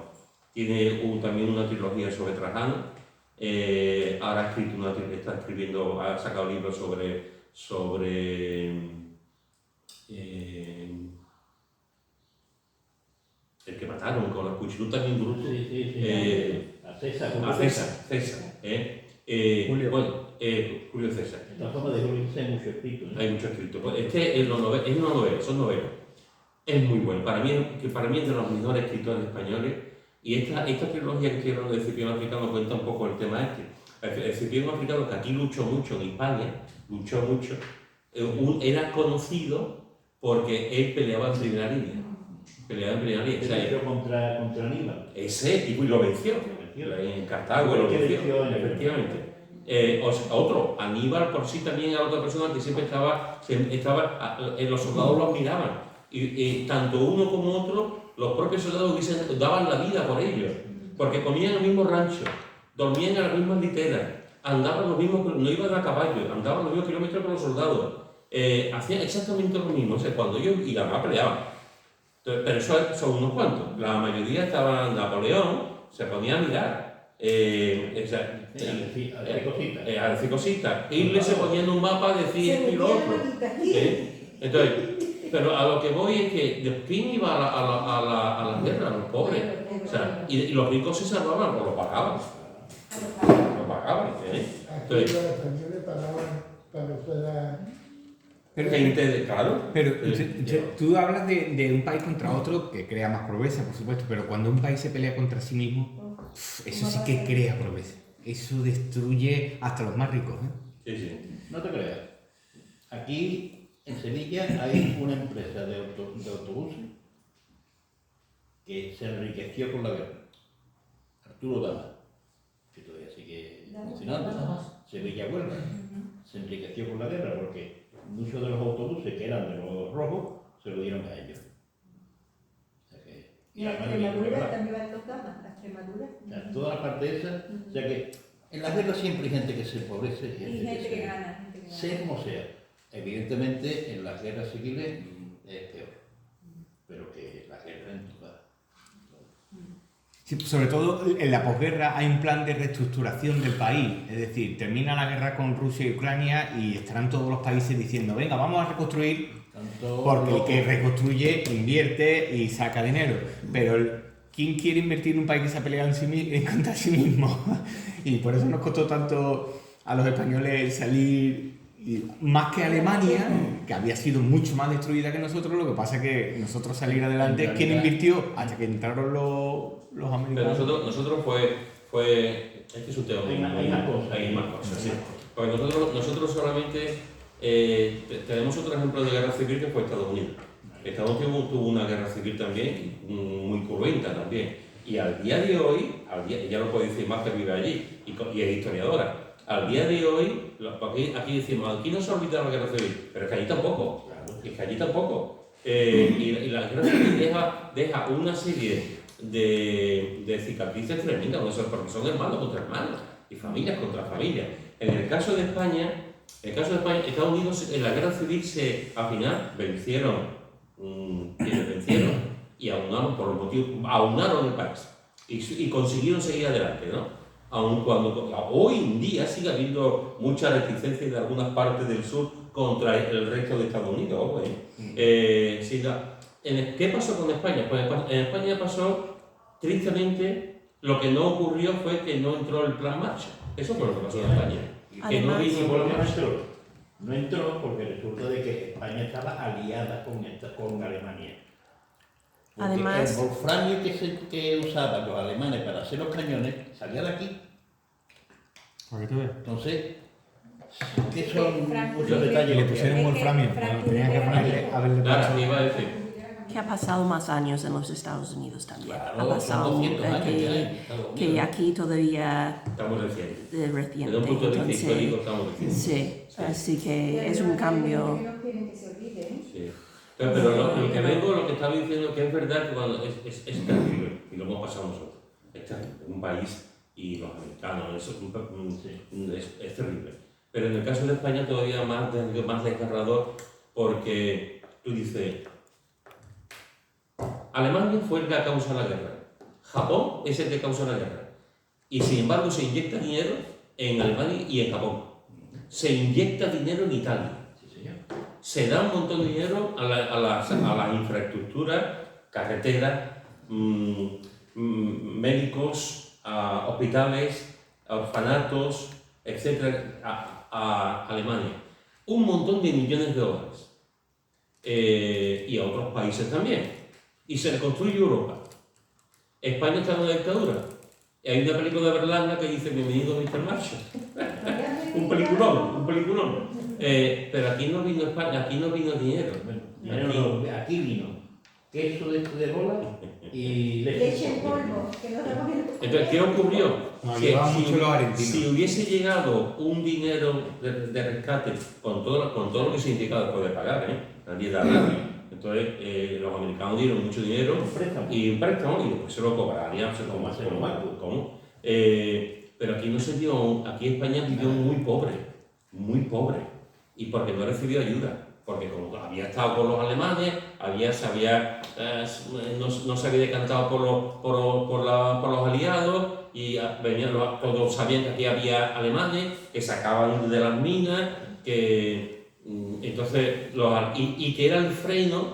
Tiene también una trilogía sobre Trajano. Ahora ha sacado libros sobre el que mataron con la cuchilluta también bruto. A César. Julio César. La forma de Julio César hay mucho escrito. Hay mucho escrito. Son novelas. Es muy bueno. Para mí es de los mejores escritores españoles. Y esta trilogía que estoy hablando de Escipión africano cuenta un poco el tema este. Escipión africano, que aquí luchó mucho en España, era conocido porque él peleaba en primera línea. Peleó contra Aníbal. Ese, y lo venció. En Cartago lo venció, efectivamente. Otro, Aníbal por sí también era otra persona que siempre estaba los soldados los miraban. Y tanto uno como otro, los propios soldados daban la vida por ellos. Porque comían en el mismo rancho, dormían en las mismas literas, andaban los mismos, no iban a caballo, andaban los mismos kilómetros con los soldados. Hacían exactamente lo mismo. O sea, cuando ellos iban a pelear. Pero eso son unos cuantos. La mayoría estaban. Napoleón se ponía a mirar. A decir cositas. Hitler se ponía en un mapa a decir esto y lo otro. Entonces, pero a lo que voy es que ¿quién iba a la guerra? Los pobres. O sea, y los ricos se salvaban, pues lo pagaban. Entonces, los españoles pagaban para fuera. Pero tú hablas de un país contra otro que crea más pobreza, por supuesto, pero cuando un país se pelea contra sí mismo, eso sí que crea pobreza. Eso destruye hasta los más ricos. sí. No te creas. Aquí, en Sevilla, hay una empresa de autobuses que se enriqueció con la guerra. Arturo Dama, que todavía sigue funcionando. Sevilla-Huelva. Se enriqueció con la guerra porque muchos de los autobuses que eran de los rojos se lo dieron a ellos. O sea que, Y a además, Extremadura también va a tocar más, a Extremadura. o sea, toda la parte esa, o sea que en las guerras siempre hay gente que se empobrece y Y gente que se- gana, gente que gana. sea como sea. Evidentemente en las guerras civiles es peor, pero que las guerras en todas. Sí, sobre todo en la posguerra hay un plan de reestructuración del país, es decir, termina la guerra con Rusia y Ucrania y estarán todos los países diciendo, venga, vamos a reconstruir, Tanto porque el que reconstruye invierte y saca dinero, pero ¿quién quiere invertir en un país que se ha peleado contra sí mismo? Y por eso nos costó tanto a los españoles salir, y más que Alemania, que había sido mucho más destruida que nosotros. Lo que pasa es que nosotros salir adelante, ¿quién invirtió? Hasta que entraron los Pero americanos. nosotros fue este es un tema Hay más cosas. hay más cosas, sí. Porque nosotros solamente tenemos otro ejemplo de guerra civil que fue Estados Unidos. Estados Unidos tuvo una guerra civil también, muy cruenta también. Y al día de hoy, ya lo puede decir más que vive allí y es historiadora. Al día de hoy, aquí decimos, aquí no se ha olvidado la guerra civil, pero es que allí tampoco. Es que allí tampoco. Y la guerra civil deja una serie de cicatrices tremendas, porque son hermanos contra hermanos y familias contra familias. En el caso de España, Estados Unidos en la guerra civil al final vencieron y aunaron por el motivo, aunaron el país y consiguieron seguir adelante, ¿no? Aun cuando hoy en día sigue habiendo mucha reticencia de algunas partes del sur contra el resto de Estados Unidos. Ojo, ¿Qué pasó con España? Pues en España pasó, tristemente, lo que no ocurrió fue que no entró el plan Marshall. Eso fue lo que pasó en España. Que no Además, vino por la Marshall. No entró porque resulta de que España estaba aliada con Alemania. Porque Además- el wolframio que usaban los alemanes para hacer los cañones salía de aquí. Para que tú veas. Entonces, que son Frank muchos Felipe- detalles. Y le que pusieron hay. Es que wolframio, Frank bueno, tenían que Felipe ponerle, haberle Nada, puesto. iba a decir. que ha pasado más años en los Estados Unidos también. Claro, Ha pasado son 200 años ya en que, Estados que Unidos. aquí todavía Estamos recientes. reciente. Desde un punto de vista histórico Entonces, estamos recientes. sí, así que es un cambio. Que no quieren que se olvide, ¿eh? Sí. Pero lo que estaba diciendo que es verdad que cuando es terrible, y lo hemos pasado nosotros. Es terrible, un país y los americanos, eso es terrible. Pero en el caso de España todavía más desgarrador porque tú dices, Alemania fue el que causa la guerra, Japón es el que causa la guerra, y sin embargo se inyecta dinero en Alemania y en Japón. Se inyecta dinero en Italia. Sí, señor. Se da un montón de dinero a las infraestructuras, carreteras, médicos, a hospitales, a orfanatos, etc., a Alemania. Un montón de millones de dólares. Y a otros países también. Y se reconstruye Europa. España está en una dictadura. Y hay una película de Berlanga que dice Bienvenido Mr. Marshall. un peliculón. Pero aquí no vino España, aquí no vino dinero. Bueno, aquí vino queso de bola y Leche en polvo, que no damos el... Entonces, ¿qué ocurrió? Nos Que ayudaban mucho los argentinos. si hubiese llegado un dinero de rescate con todo lo que significaba después de pagar, nadie da nada. Entonces, los americanos dieron mucho dinero y un préstamo y después se lo cobrarían. Como hacer los bancos. ¿Cómo? Pero aquí no se dio, aquí España vivió muy pobre, y porque no recibió ayuda. Porque como había estado con los alemanes, no se había decantado por los aliados y todos sabían que aquí había alemanes que sacaban de las minas, entonces y que era el freno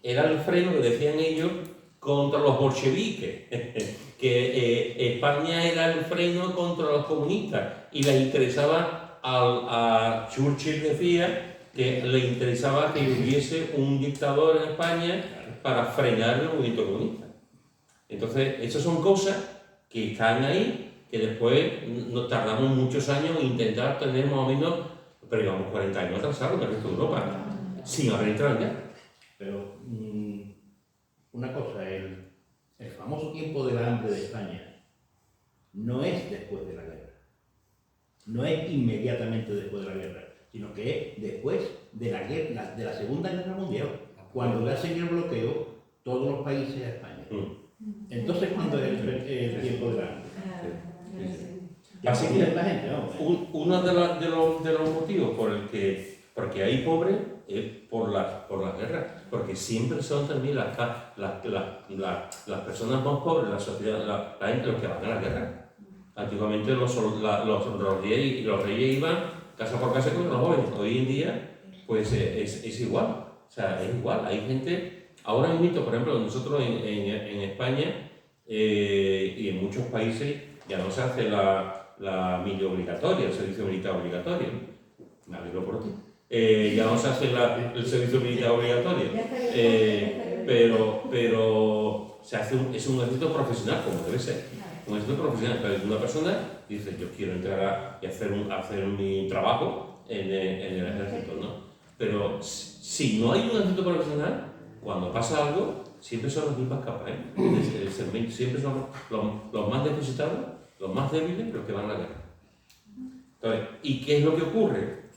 que decían ellos contra los bolcheviques, que España era el freno contra los comunistas y les interesaba a Churchill decía que le interesaba que hubiese un dictador en España para frenar el movimiento comunista. Entonces, esas son cosas que están ahí, que después nos tardamos muchos años en intentar tener más o menos, pero llevamos 40 años atrasados en el resto de Europa, sin haber entrado en guerra. Pero una cosa, el famoso tiempo del hambre de España no es después de la guerra, no es inmediatamente después de la guerra, sino que es después de la guerra, de la Segunda Guerra Mundial, cuando le hacen el bloqueo todos los países a España. Entonces, ¿cuándo es el tiempo de la hambre? Así Así que- que la gente, ¿no? Uno de los motivos por el que porque hay pobres es por las guerras, porque siempre son también las personas más pobres, la sociedad, la gente los que van a la guerra. Antiguamente los reyes iban casa por casa con los jóvenes. Hoy en día pues es igual, o sea, es igual. Hay gente, ahora mismo, por ejemplo, nosotros en España y en muchos países ya no se hace la mili obligatoria, el servicio militar obligatorio. Me alegro por ti. Ya no se hace el servicio militar obligatorio, pero se hace es un ejército profesional, como debe ser. Un ejército profesional, pero una persona dice, yo quiero entrar y hacer mi trabajo en el ejército, ¿no? Pero si no hay un ejército profesional, cuando pasa algo, siempre son los mismos capas, siempre son los más necesitados, los más débiles, los que van a la guerra. Entonces, ¿y qué es lo que ocurre?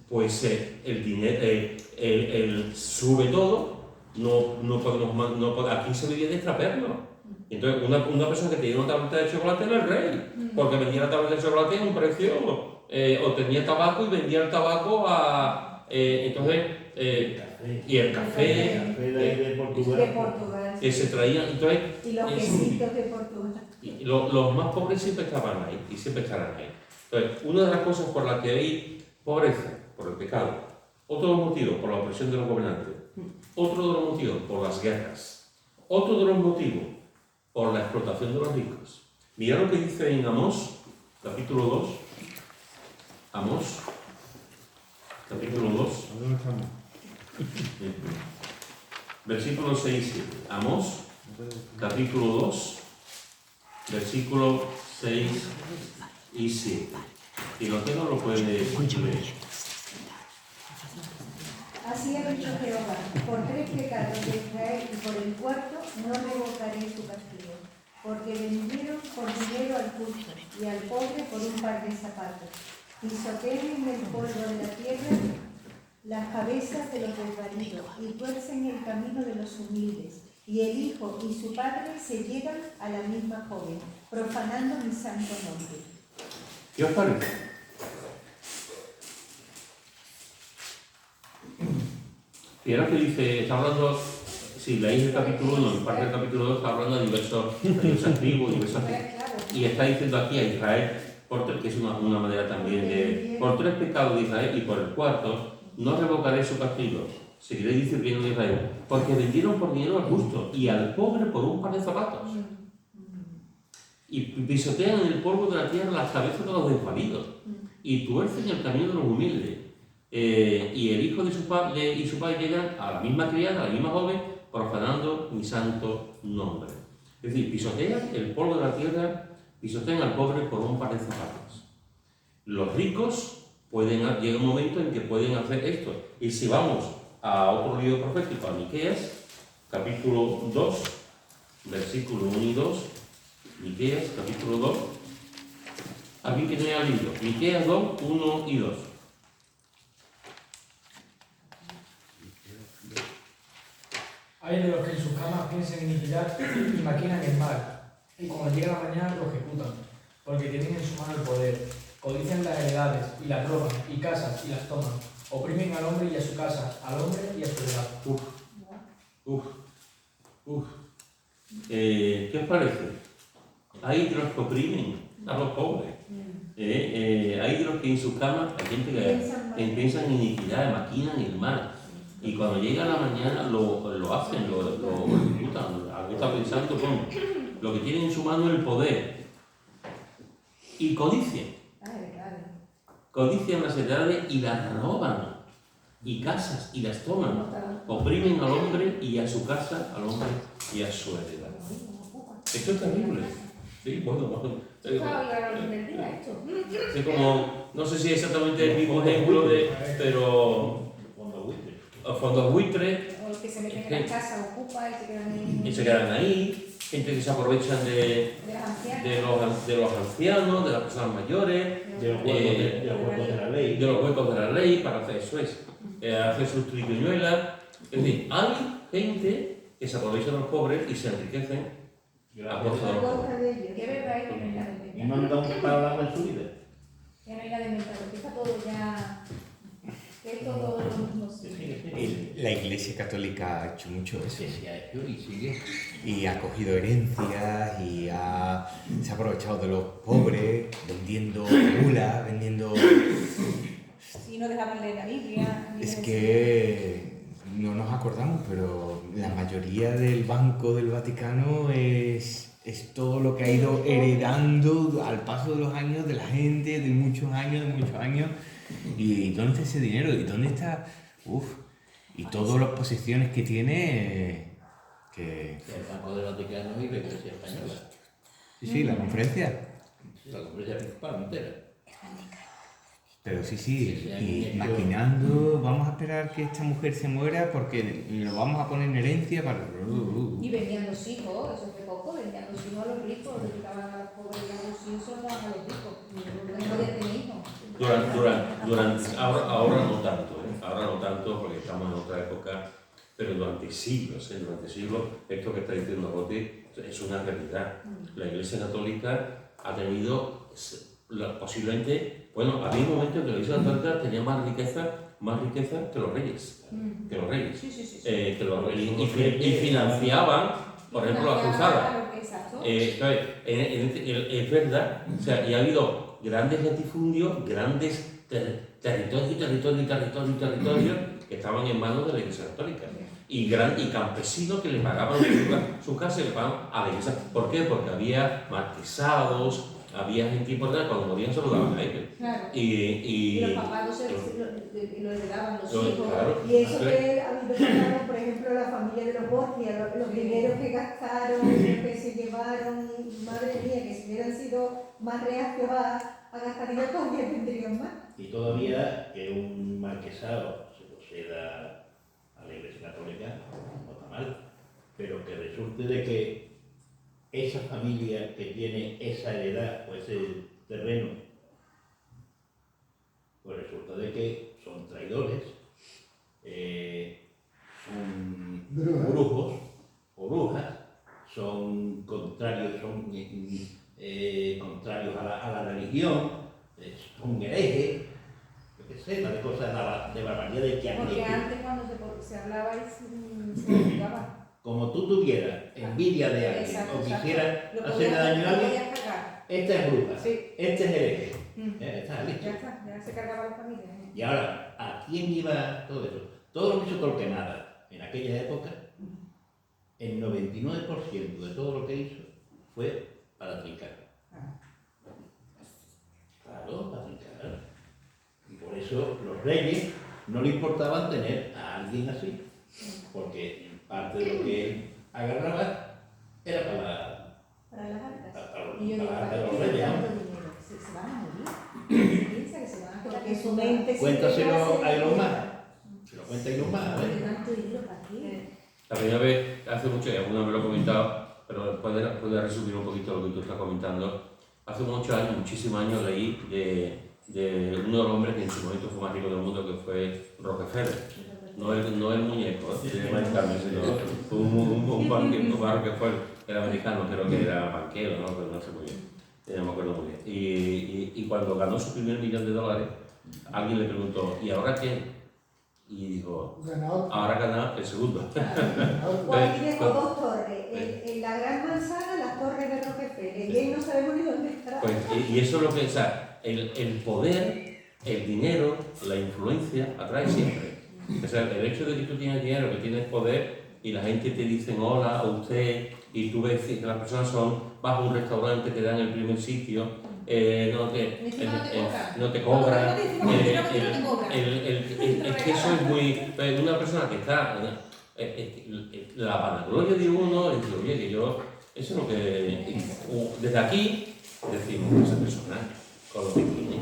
Pues el dinero, sube todo, aquí se vivía de extraperlo. Entonces, una persona que tenía una tableta de chocolate era el rey, porque vendía la tableta de chocolate a un precio, o tenía tabaco y vendía el tabaco entonces, y el café, El café de Portugal. De Portugal. que se traían, entonces, Y los quesitos de Portugal. y los más pobres siempre estaban ahí, y siempre estarán ahí. Entonces, una de las cosas por las que hay pobreza, por el pecado, otro de los motivos por la opresión de los gobernantes, otro de los motivos por las guerras, otro de los motivos por la explotación de los ricos. Mirad lo que dice en Amós, capítulo 2. Amós, capítulo 2. Versículos 6 y 7. Amós, capítulo 2, versículos 6 y 7. Y lo tengo, lo pueden leer. Así ha dicho Jehová, por 3 pecados de Israel y por el cuarto no revocaré su castigo, porque vendieron por dinero al justo y al pobre por un par de zapatos, pisotean en el polvo de la tierra las cabezas de los desvalidos y tuercen el camino de los humildes, y el hijo y su padre se llegan a la misma joven, profanando mi santo nombre. ¿Qué os parece? Fijaros que dice, está hablando, si leéis el capítulo 1, en parte del capítulo 2, está hablando de diversas tribus, y está diciendo aquí a Israel, que es una manera también de, por 3 pecados de Israel y por el cuarto, no revocaré su castigo, seguiré disciplinando de Israel, porque vendieron por dinero al justo y al pobre por un par de zapatos. Y pisotean en el polvo de la tierra las cabezas de los desvalidos y tuercen el camino de los humildes. Y el hijo de su padre y su padre llegan a la misma criada, a la misma joven, profanando mi santo nombre. Es decir, pisotean el polvo de la tierra, pisotean al pobre por un par de zapatos. Los ricos llega un momento en que pueden hacer esto. Y si vamos a otro libro profético, a Miqueas, capítulo 2, versículo 1 y 2, Miqueas, capítulo 2, aquí que tenía el libro, Miqueas 2, 1 y 2. Hay de los que en sus camas piensan en iniquidad y maquinan el mal, y cuando llega la mañana lo ejecutan, porque tienen en su mano el poder, codician las heredades y las roban, y casas y las toman, oprimen al hombre y a su casa, al hombre y a su heredad. ¿Qué os parece? Hay de los que oprimen a los pobres. Hay de los que en sus camas, hay gente que piensan en iniquidad, maquinan el mal. Y cuando llega la mañana lo hacen, lo ejecutan. Algo está pensando con lo que tienen en su mano el poder. Y codician. Codician las heredades y las roban. Y casas y las toman. Oprimen al hombre y a su casa, al hombre y a su heredad. Esto es terrible. Sí, bueno. Es como, no sé si es exactamente el mismo ejemplo pero fondos buitres O los que se meten en la casa, ocupan y se quedan ahí. y se quedan ahí. gente que se aprovechan de los ancianos, de las personas mayores, De los huecos de la ley. de los huecos de la ley, para hacer eso hacer sus triquiñuelas. Es decir, hay gente que se aprovecha de los pobres y se enriquecen a costa de los pobres. Cosa de ellos. Que es verdad que no hay nada de Y no han dado un palo de agua en su vida. que no hay nada inventado, que está todo ya, que es todo lo mismo. La Iglesia Católica ha hecho mucho eso. Sí, sí, ha hecho y sigue. Y ha cogido herencias y se ha aprovechado de los pobres, vendiendo gula, vendiendo... Si no dejaban leer la Biblia. ni Es leer- que no nos acordamos, pero la mayoría del Banco del Vaticano es todo lo que ha ido heredando al paso de los años, de la gente, de muchos años. ¿Y dónde está ese dinero? ¿Y dónde está...? Y todas las posiciones que tiene... que... El Banco del Vaticano y la Iglesia Española. Sí, la conferencia. La conferencia episcopal entera. Pero sí, Sí, y sí, maquinando, vamos a esperar que esta mujer se muera porque lo vamos a poner en herencia para... Y vendían los hijos, eso fue poco, vendían los hijos a los ricos, le quitaban a los pobres y a los hijos, se los daban a los ricos. No podían tener hijos. Ahora no tanto, ahora no tanto porque estamos en otra época, pero durante siglos, esto que está diciendo José es una realidad. La Iglesia Católica ha tenido posiblemente, bueno, había un momento en que la Iglesia Católica tenía más riqueza que los reyes, Sí, sí, sí. que los reyes, y financiaban, por ejemplo, las cruzadas. Exacto. Entonces, es verdad, o sea, y ha habido grandes latifundios, grandes territorios que estaban en manos de la Iglesia Católica. Y campesinos que le pagaban su casa y le pagaban a la Iglesia. ¿Por qué? Porque había marquesados, había gente importante, cuando morían se lo daban a ellos. Claro. Y Y los papás lo heredaban los hijos. Claro. Y eso que ha habido, por ejemplo, la familia de los Borgia, los dineros que gastaron, los que se llevaron, madre mía, que si hubieran sido más reacios a gastar dinero, todavía tendrían más. Y todavía que un marquesado se poseda a la Iglesia Católica no está mal, pero que resulte de que esa familia que tiene esa heredad o ese terreno, pues resulta de que son traidores, son brujos o brujas, son contrarios, contrarios a la religión, son herejes, yo qué sé, de cosas de barbaridades que han Porque hecho. antes cuando se hablaba y se juzgaba. Como tú tuvieras envidia de alguien Exacto, o exacto. quisieras Lo hacer podías- daño a lo alguien, podías cargar. esta es bruja, Sí. este es hereje. Mm. Está listo. Ya está, ya se cargaba la familia. Y ahora, ¿a quién iba todo eso? Todo lo que hizo Torquemada en aquella época, el 99% de todo lo que hizo fue para trincar. Claro, para trincar. Y por eso los reyes no le importaban tener a alguien así, porque parte de lo que él agarraba era Para las arcas. para Y yo digo, la ¿para arte de qué los tiene reyes. tanto ¿no? dinero? Se van a morir. Piensa que se van a quedar Porque con su mente se Cuéntaselo queda a sin- Elon Musk. Se lo cuenta Elon Musk, a ¿De ver. tanto dinero para qué? La primera vez, hace mucho, y alguna vez lo he comentado, pero puede resumir un poquito lo que tú estás comentando. Hace muchos años, muchísimos años, leí de uno de los hombres que en su momento fue más rico del mundo, que fue Rockefeller. No el muñeco, de Mike Carmen, sino un banquero que fue el americano, creo que era banquero, ¿no? Pero no sé muy bien, no me acuerdo muy bien. Y cuando ganó su primer $1.000.000, alguien le preguntó, ¿y ahora qué? Y dijo, Ganado. ahora gana el segundo. O aquí tengo dos torres. En la Gran Manzana, las torres de Rockefeller. Y ahí no sabemos ni dónde está. Pues, y eso es lo que, o sea, el poder, el dinero, la influencia atrae siempre. O sea, el hecho de que tú tienes dinero, que tienes poder y la gente te dice hola o usted y tú ves que las personas vas a un restaurante, te dan el primer sitio, no te cobran. Es que eso es muy... Una persona que está... la vanagloria de uno, dice, oye, que yo... Eso es lo que... Desde aquí decimos, esa persona, con lo que tiene.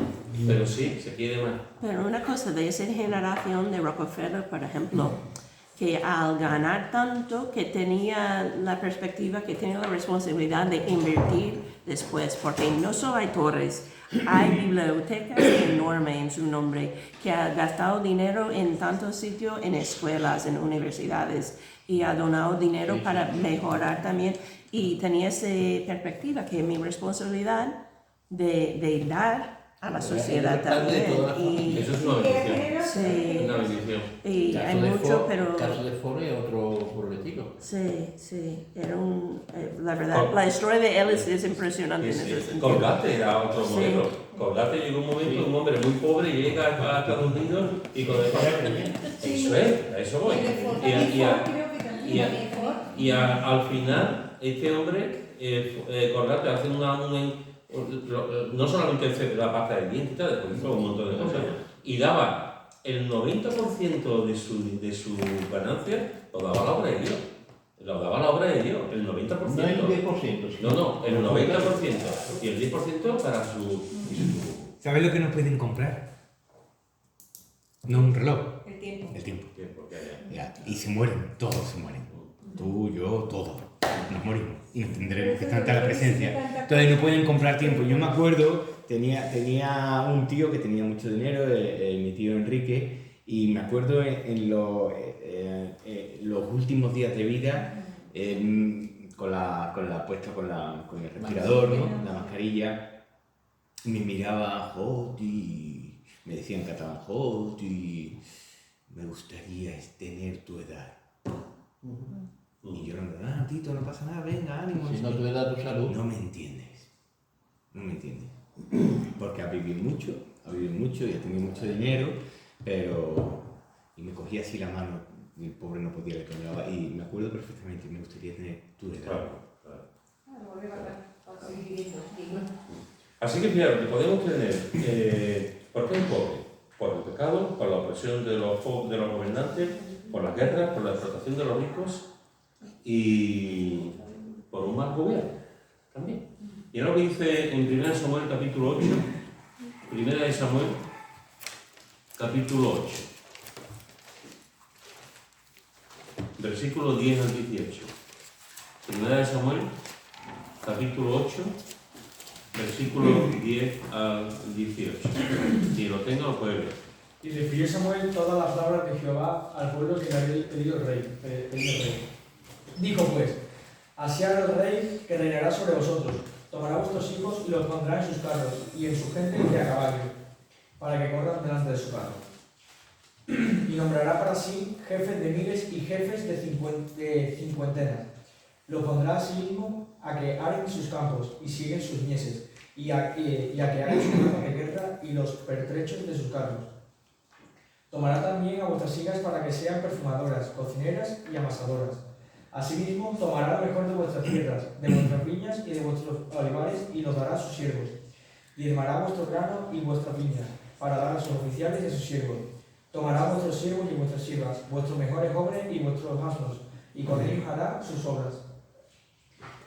Pero sí, se quiere más. Pero una cosa de esa generación de Rockefeller, por ejemplo, que al ganar tanto que tenía la perspectiva, que tenía la responsabilidad de invertir después, porque no solo hay torres, hay bibliotecas enormes en su nombre, que ha gastado dinero en tantos sitios, en escuelas, en universidades, y ha donado dinero para mejorar también, y tenía esa perspectiva que es mi responsabilidad de dar a la sociedad también. Y, Eso es una bendición. sí, Una bendición. y hay mucho, pero... Caso de Ford es otro por el estilo. Sí, era la verdad, la historia de él es impresionante en ese sentido. Colgate era otro Sí. modelo. Colgate llegó un momento, un hombre muy pobre llega a Estados Unidos y con eso es, a eso voy. Y al final, este hombre, Colgate, hace no solamente el la pasta de dientes y tal, después hizo un montón de cosas, y daba el 90% de su ganancia, lo daba a la obra de Dios. Lo daba a la obra de Dios, el 90%. No el 10%. Sí. No, el 90%. Y el 10% para su... ¿Sabes lo que nos pueden comprar? No un reloj, El tiempo. el tiempo. Porque Ya, y se mueren, todos se mueren. Tú, yo, todos. Nos morimos y nos tendremos que estar ante la presencia. Entonces no pueden comprar tiempo. Yo me acuerdo, tenía un tío que tenía mucho dinero, mi tío Enrique, y me acuerdo en los últimos días de vida, con el respirador, ¿no? La mascarilla, me miraba, Joti, me decía en catalán, Joti, me gustaría tener tu edad. Y yo no, Tito, no pasa nada, venga, ánimo. Si no tu edad, tu salud. No me entiendes. Porque ha vivido mucho y ha tenido mucho dinero, pero... Y me cogía así la mano, y el pobre no podía, le cambiaba, y me acuerdo perfectamente, me gustaría tener tu edad. Así que fíjate, podemos tener, ¿por qué el pobre? Por el pecado, por la opresión de los gobernantes, por las guerras, por la explotación de los ricos y por un mal gobierno también. Y ahora lo que dice en 1 Samuel capítulo 8, 1 Samuel capítulo 8, versículo 10 al 18. 1 Samuel capítulo 8, versículo 10 al 18. Si lo tengo, lo puede ver. Y refirió Samuel todas las palabras de Jehová al pueblo que le había pedido el rey. Dijo pues, así hará el rey que reinará sobre vosotros, tomará vuestros hijos y los pondrá en sus carros y en su gente y a caballo, para que corran delante de su carro. Y nombrará para sí jefes de miles y jefes de cincuentenas. Lo pondrá asimismo a que aren sus campos y siguen sus mieses, y a que hagan sus armas de guerra y los pertrechos de sus carros. Tomará también a vuestras hijas para que sean perfumadoras, cocineras y amasadoras. Asimismo, tomará lo mejor de vuestras tierras, de vuestras viñas y de vuestros olivares, y los dará a sus siervos. Diezmará vuestro grano y vuestras viñas, para dar a sus oficiales y a sus siervos. Tomará vuestros siervos y vuestras siervas, vuestros mejores jóvenes y vuestros asnos, y con ellos hará sus obras.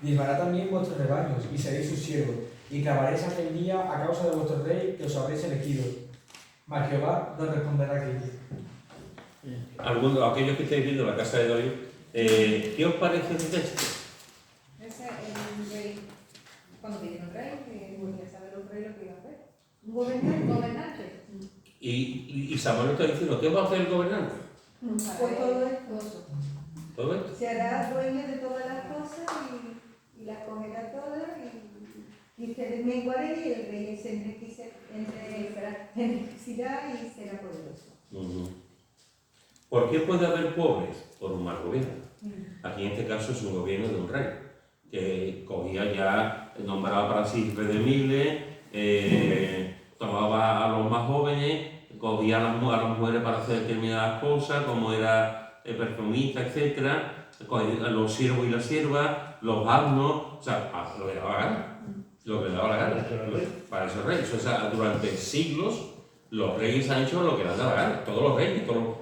Diezmará también vuestros rebaños, y seréis sus siervos, y clamaréis aquel día a causa de vuestro rey que os habréis elegido. Mas Jehová nos responderá aquel día. Aquellos que estáis viendo la casa de David, ¿qué os parece este texto? Ese es el rey, cuando pidieron rey, que volvía a saber los reyes lo que iba a hacer. Un gobernante. Y Samuel está diciendo, ¿qué va a hacer el gobernante? Pues todo esto. ¿Todo esto? Se hará dueño de todas las cosas y las cogerá todas y se desmenguará y el rey se enriquecerá y será poderoso. ¿Por qué puede haber pobres? Por un mal gobierno. Aquí en este caso es un gobierno de un rey, que cogía ya, nombraba para sí redimibles, tomaba a los más jóvenes, cogía a las mujeres para hacer determinadas cosas, como era el perfumista, etc. A los siervos y las siervas, los asnos, o sea, lo que le daba la gana. Lo que le daba la gana. Para esos reyes. O sea, durante siglos los reyes han hecho lo que les daba la gana. Todos los reyes, de todos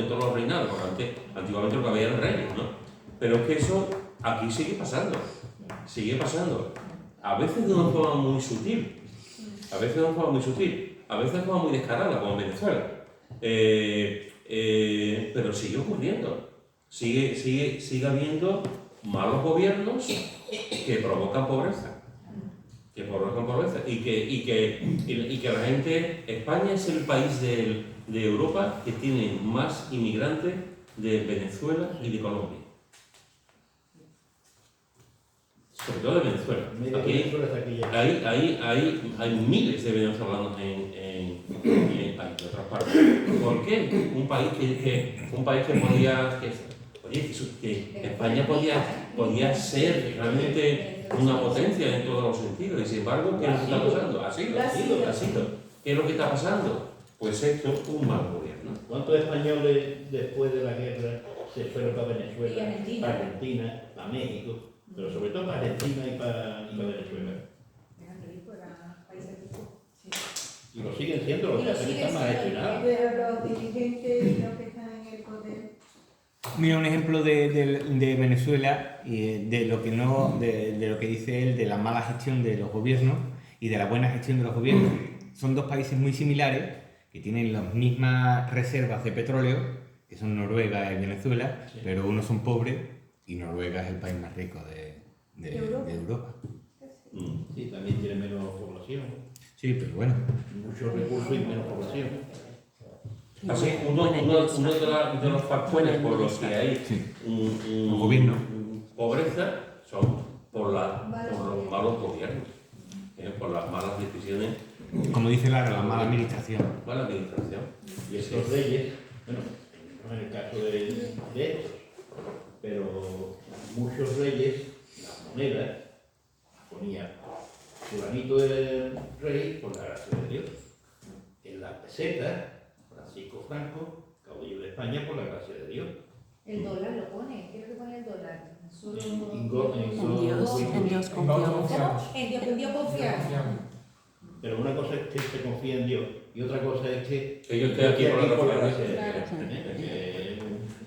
los reinados, porque antiguamente lo que había eran reyes, ¿no? Pero es que eso aquí sigue pasando. Sigue pasando. A veces de una forma muy sutil. A veces de una forma muy descarada, como en Venezuela. pero sigue ocurriendo. Sigue habiendo malos gobiernos que provocan pobreza. Y que la gente, España es el país de Europa que tiene más inmigrantes de Venezuela y de Colombia. Sobre todo de Venezuela. Medio Aquí Venezuela está aquí ya. hay miles de venezolanos en otras partes. ¿Por qué? Un país que podía... que España podía ser realmente una potencia en todos los sentidos. Y sin embargo, ¿qué es lo que está pasando? Ha sido. ¿Qué es lo que está pasando? Pues esto, un mal gobierno. ¿Cuántos españoles después de la guerra se fueron para Venezuela, Y Argentina. para Argentina, para México, pero sobre todo para Argentina y para Venezuela? Y lo siguen siendo, los Y lo que siguen están más siendo. gestionados. Pero los dirigentes y los que están en el poder. Mira, un ejemplo de Venezuela y de lo que dice él de la mala gestión de los gobiernos y de la buena gestión de los gobiernos. Son dos países muy similares que tienen las mismas reservas de petróleo, que son Noruega y Venezuela, Sí. pero unos son pobres y Noruega es el país más rico de Europa. Sí, también tiene menos población, Sí, pero bueno. muchos recursos y menos población. Así, uno de los factores por los que hay Un gobierno. pobreza son por los malos gobiernos, por las malas decisiones, Como dice Lara, la mala administración. mala administración. Y estos reyes, bueno, no es el caso de estos, pero muchos reyes, las monedas, ponían fulanito del rey por la gracia de Dios. En la peseta, Francisco Franco, caudillo de España por la gracia de Dios. El dólar lo pone, creo que pone el dólar. Solo En En Dios confiamos. ¿Cómo? En Dios confiamos. Pero una cosa es que se confía en Dios y otra cosa es que yo estoy aquí por la gracia de Dios. Claro.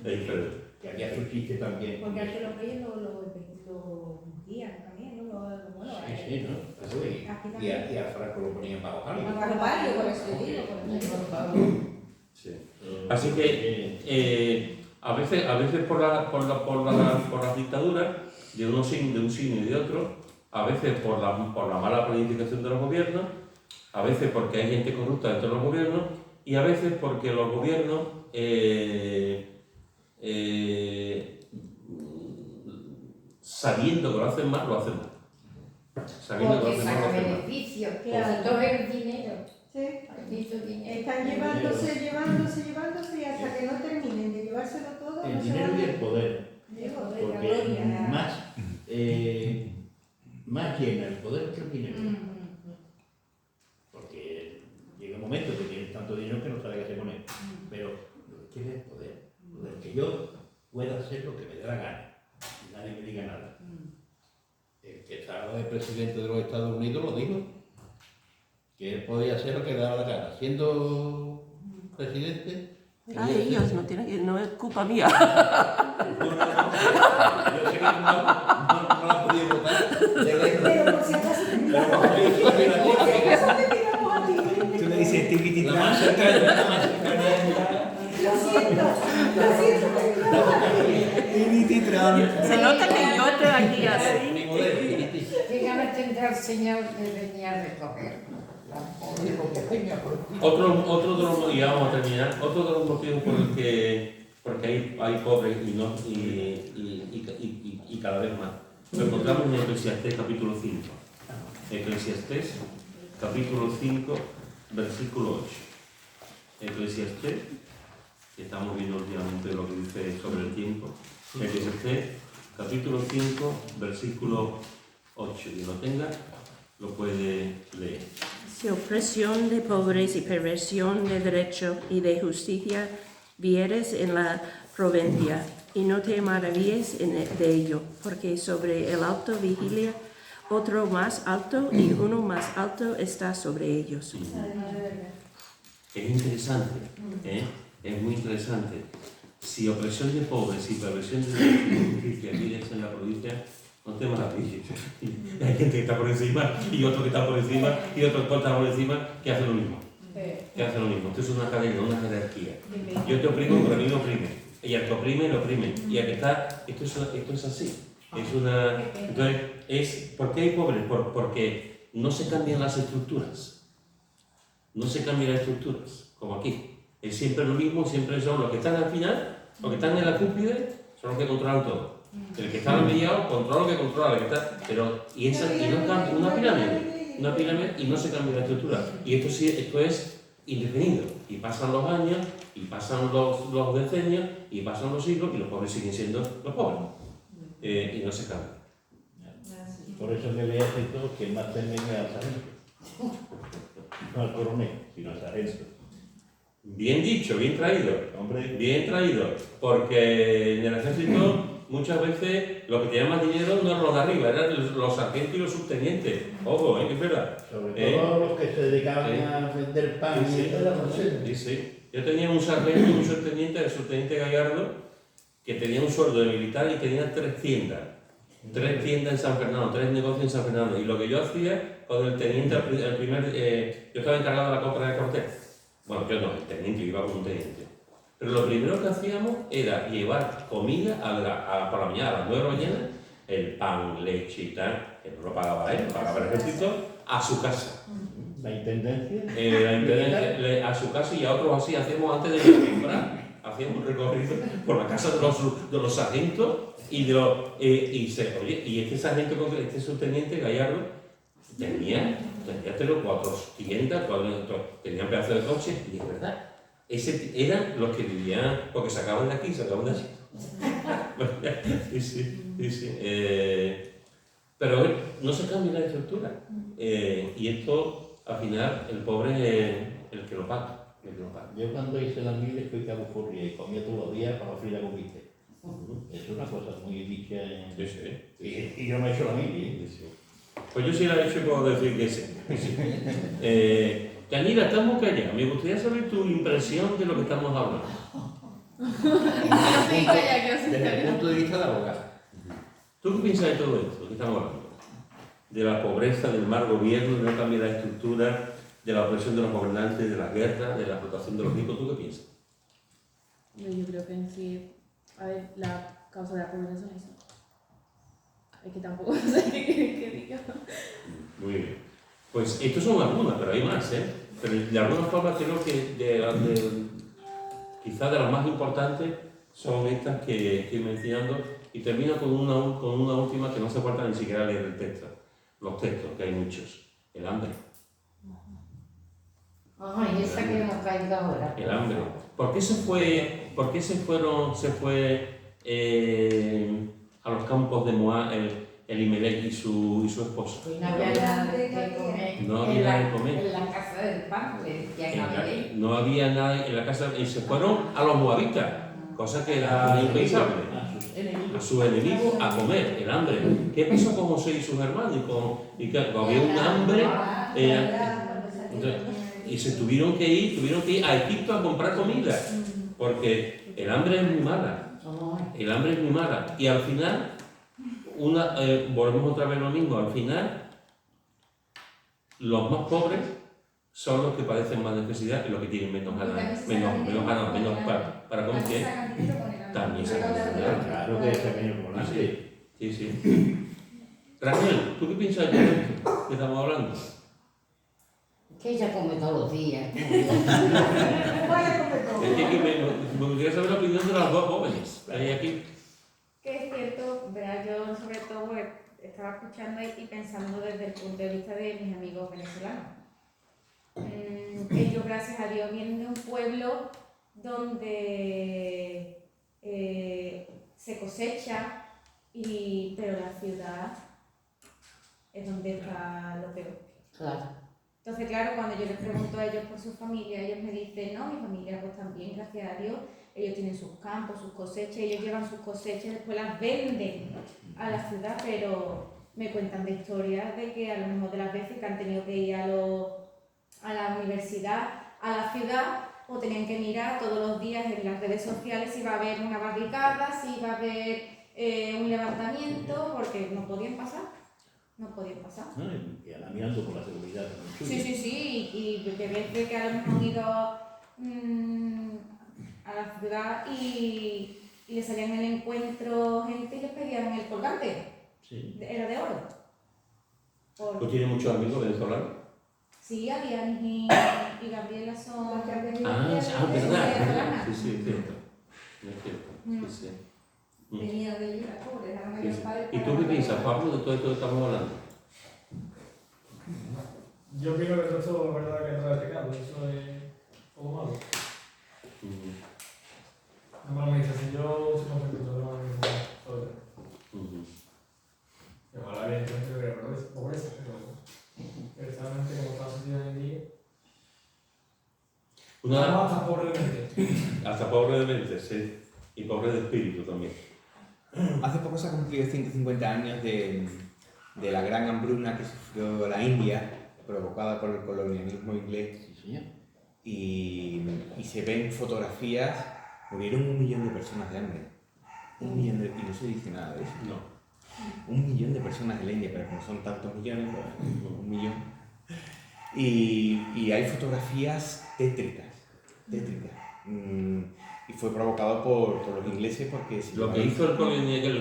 Es diferente. Que había su chiste también. Porque aquí los reyes lo guían también, ¿no? Bueno, Sí, ¿no? aquí Y también. a Franco lo ponían bajo Al Harley. barbario, por eso digo. por eso. Sí. Así que a veces por las dictaduras de un signo y de otro, a veces por la mala planificación de los gobiernos, a veces porque hay gente corrupta dentro de los gobiernos y a veces porque los gobiernos sabiendo que lo hacen mal, lo hacen mal. Sabiendo que lo Porque hacen mal, lo saca hacen mal. beneficio, Claro. todo el dinero, Sí. maldito dinero. Están llevándose y hasta que no terminen de llevárselo todo, El no se dinero van y a... el poder. Porque más llena el poder que el dinero. Porque llega un momento que tienes tanto dinero que no sabes qué hacer con él. Pero lo que es el poder. Lo que yo pueda hacer lo que me dé la gana. Y nadie me diga nada. El que estaba de presidente de los Estados Unidos lo dijo. Que él podía hacer lo que le daba la gana. Siendo presidente. A ellos, no es culpa mía. Yo sé que no la podía votar. Pero por si acaso Pero como soy por si acaso te tiramos a ti. Tú le dices tiquiti la más cercana, la más cercana es Lo siento, te tiramos a ti. Se nota que yo estoy aquí así. mi modelo. ¿Qué ganas tendrá el Señor de venir a recoger? Otro de los, y vamos a terminar, otro de los motivos por el que porque hay pobres y cada vez más. Lo encontramos en Eclesiastés capítulo 5. Eclesiastés capítulo 5, versículo 8. Eclesiastés, que estamos viendo últimamente lo que dice sobre el tiempo. Eclesiastés capítulo 5, versículo 8. Quien lo tenga, lo puede leer. Si opresión de pobres y perversión de derecho y de justicia vieres en la provincia, y no te maravilles de ello, porque sobre el alto vigilia otro más alto y uno más alto está sobre ellos. Es interesante, es muy interesante. Si opresión de pobres y perversión de derecho y justicia vieres en la provincia, no te maravilles. Hay gente que está por encima y otro que está por encima y otro que está por encima que hace lo mismo. que hacen lo mismo. Esto es una cadena, una jerarquía. Bienvenido. Yo te oprimo, pero a mí me oprime. Y al que oprime, lo oprime. Y al que está, esto es así. Es una, entonces, ¿por qué hay pobres? Porque no se cambian las estructuras. No se cambian las estructuras, como aquí. Es siempre lo mismo, siempre son los que están al final, los que están en la cúspide, son los que controlan todo. El que está al mediado controla lo que controla, el que está, pero, y no cambia, una pirámide y no se cambia la estructura. Y esto es indefinido. Y pasan los años, y pasan los decenios, y pasan los siglos, y los pobres siguen siendo los pobres. Y no se cambia. Por eso en el ejército quien más teme es al sargento. No al coronel, sino al sargento. Bien dicho, bien traído. Hombre, Bien traído. Porque en el ejército muchas veces los que tenían más dinero no eran los de arriba, eran los sargentos y los subtenientes. Ojo, que es verdad. sobre todo los que se dedicaban a vender pan Sí, sí. y era posible. Sí, sí. Yo tenía un sargento y un subteniente, el subteniente Gallardo, que tenía un sueldo de militar y tenía 3 tiendas. 3 tiendas en San Fernando, 3 negocios en San Fernando. Y lo que yo hacía con el teniente, yo estaba encargado de la compra de Cortés. Bueno, yo no, el teniente, yo iba con un teniente. Pero lo primero que hacíamos era llevar comida por la mañana, a las 9 de la mañana, el pan, leche y tal, que no lo pagaba él, lo pagaba el ejército, a su casa. La intendencia. A su casa y a otros así hacemos antes de ir a comprar. Hacíamos un recorrido por la casa de los sargentos y este sargento, este subteniente Gallardo, tenía 3 o 4 tiendas, tenían pedazos de coche y es verdad. Eran los que vivían, porque sacaban de aquí, sacaban de allí. Sí. Pero no se cambia la estructura. Y esto, al final, el pobre es el que lo paga. Yo cuando hice las miles fui Cabo Furria y comía todos los días para la fila con bistec. Es una cosa muy dicha. Y yo no he hecho la mili. Pues yo sí la he hecho y puedo decir que sí. Yanira, estamos callados. Me gustaría saber tu impresión de lo que estamos hablando. Desde el punto de vista de abogado. ¿Tú qué piensas de todo esto que estamos hablando? De la pobreza, del mal gobierno, de no cambiar la estructura, de la opresión de los gobernantes, de la guerra, de la explotación de los ricos. ¿Tú qué piensas? Yo creo que en sí, a ver, la causa de la pobreza es eso. Es que tampoco sé qué diga. Muy bien. Pues estos son algunas, pero hay más, ¿eh? Pero de alguna forma creo que quizás de las más importantes son estas que estoy mencionando y termino con una última que no hace falta ni siquiera leer el texto. Los textos, que hay muchos. El hambre. Ay, esa que hemos caído ahora. El hambre. ¿Por qué se fue a los campos de Moab Elimelech y su esposa? Pues no había nada de comer. No había nada de comer. En la casa del pan le decían a Belén. No había nada en la casa y se fueron a los moabitas, cosa que era impensable. A sus enemigos a comer, el hambre. ¿Qué pasó con José y sus hermanos? Y que había un hambre. Y se tuvieron que ir a Egipto a comprar comida, porque el hambre es muy mala. El hambre es muy mala. Y al final, volvemos otra vez a lo mismo, al final, los más pobres son los que padecen más necesidad y los que tienen menos ganas, menos para comer. También se Claro que se ven por la Sí. Raquel, ¿tú qué piensas de esto que estamos hablando? Que ella come todos los días. Es que me gustaría saber la opinión de las dos jóvenes que hay aquí. Que es cierto, verá, yo sobre todo estaba escuchando y pensando desde el punto de vista de mis amigos venezolanos. Ellos, gracias a Dios, vienen de un pueblo donde se cosecha, pero la ciudad es donde está lo peor. Claro. Entonces, claro, cuando yo les pregunto a ellos por su familia, ellos me dicen, no, mi familia pues también, gracias a Dios, ellos tienen sus campos, sus cosechas, ellos llevan sus cosechas y después las venden a la ciudad, pero me cuentan de historias de que a lo mejor de las veces que han tenido que ir a la universidad, a la ciudad, o tenían que mirar todos los días en las redes sociales si va a haber una barricada, si va a haber un levantamiento, porque no podían pasar. no podían pasar. ¿no? Y ahora mirando por la seguridad también Sí, sí, sí, y de vez que a lo mejor han ido a la ciudad y le salían en el encuentro gente y les pedían el colgante, Sí. era de oro. ¿Tú tienes muchos amigos venezolanos? Sí, Arianis y Gabriela son Los que han venido Ah, aquí ah, a- verdad. Sí, sí, es cierto. Es cierto. Sí, sí. Venía de allí las pobres, eran Sí, mayores sí. padres. ¿Y tú qué piensas, Pablo, de todo esto que estamos hablando? Yo opino que todo esto es verdad que trae pecado, eso es todo malo. La mala administración, yo soy concepto de la mala administración, sobre todo. Y ojalá evidentemente yo creo que pobreza, pero realmente como está la sociedad hoy en día, estamos hasta pobre de mente. Hasta pobre de mente, sí. Y pobre de espíritu también. Hace poco se ha cumplido 150 años de la gran hambruna que sufrió la India, provocada por el colonialismo inglés. Sí, señor. Y se ven fotografías, murieron 1 millón de personas de hambre. 1 millón y no se dice nada de eso. No. 1 millón de personas en la India, pero como son tantos millones, pues 1 millón. Y hay fotografías tétricas. Y fue provocado por los ingleses porque... Lo que hizo el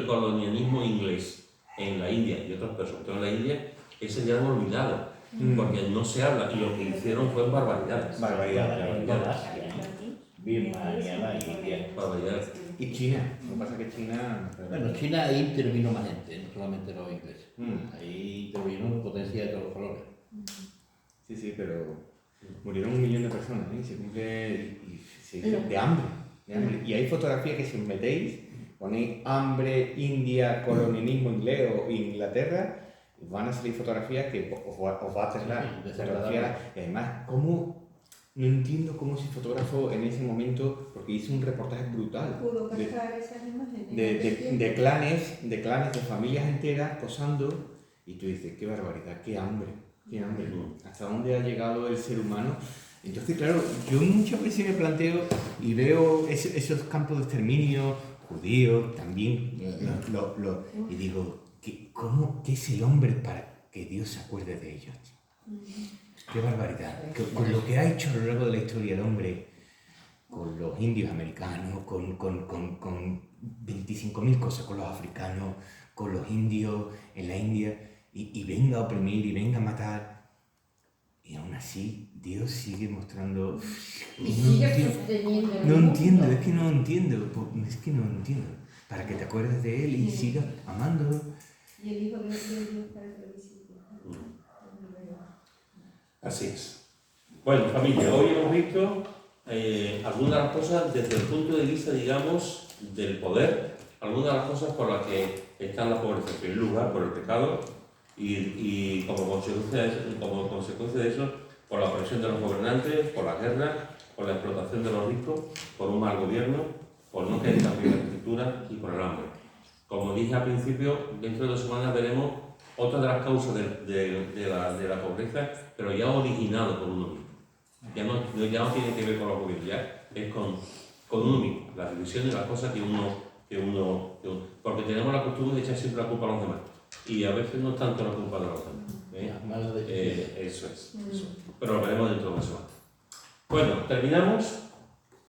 colonialismo inglés en la India y otros países, sobre todo en la India, ese ya lo olvidado, porque no se habla, y lo que hicieron fue barbaridades. Barbaridades. Birmania, la India. Barbaridades. Y China. Lo que pasa es que China... Bueno, China ahí intervino más gente, no solamente los ingleses. Ahí intervino potencia de todos los colores. Sí, pero murieron 1 millón de personas, ¿eh? Y se cumple de hambre. Y hay fotografías que si os metéis, ponéis hambre, India, colonialismo inglés o Inglaterra, y van a salir fotografías que os va a aterrar. Fotografías, y además, ¿cómo? No entiendo cómo ese fotógrafo en ese momento, porque hizo un reportaje brutal Pudo captar esas imágenes. de clanes, de familias enteras posando, y tú dices, qué barbaridad, qué hambre, hasta dónde ha llegado el ser humano. Entonces, claro, yo muchas veces me planteo y veo esos campos de exterminio, judíos también, y digo, ¿qué es el hombre para que Dios se acuerde de ellos? Qué barbaridad. Con lo que ha hecho a lo largo de la historia el hombre, con los indios americanos, con 25.000 cosas, con los africanos, con los indios en la India, y venga a oprimir y venga a matar. Y aún así, Dios sigue mostrando... Y sigue sosteniendo el No mundo. entiendo, es que no entiendo. Para que te acuerdes de Él y sigas amándolo. Y el Hijo de Dios está previsible. Así es. Bueno, familia, hoy hemos visto algunas de las cosas desde el punto de vista, digamos, del poder, algunas de las cosas por las que está la pobreza. En primer lugar, por el pecado y como consecuencia de eso, por la opresión de los gobernantes, por la guerra, por la explotación de los ricos, por un mal gobierno, por no querer cambiar la escritura y por el hambre. Como dije al principio, dentro de 2 semanas veremos otra de las causas de la pobreza, pero ya originado por uno mismo. Ya no tiene que ver con los gobiernos, ya es con uno mismo, las divisiones, las cosas que uno... Porque tenemos la costumbre de echar siempre la culpa a los demás. Y a veces no es tanto la culpa de los demás. Eso es. Pero lo veremos dentro de 2 semanas. Bueno, terminamos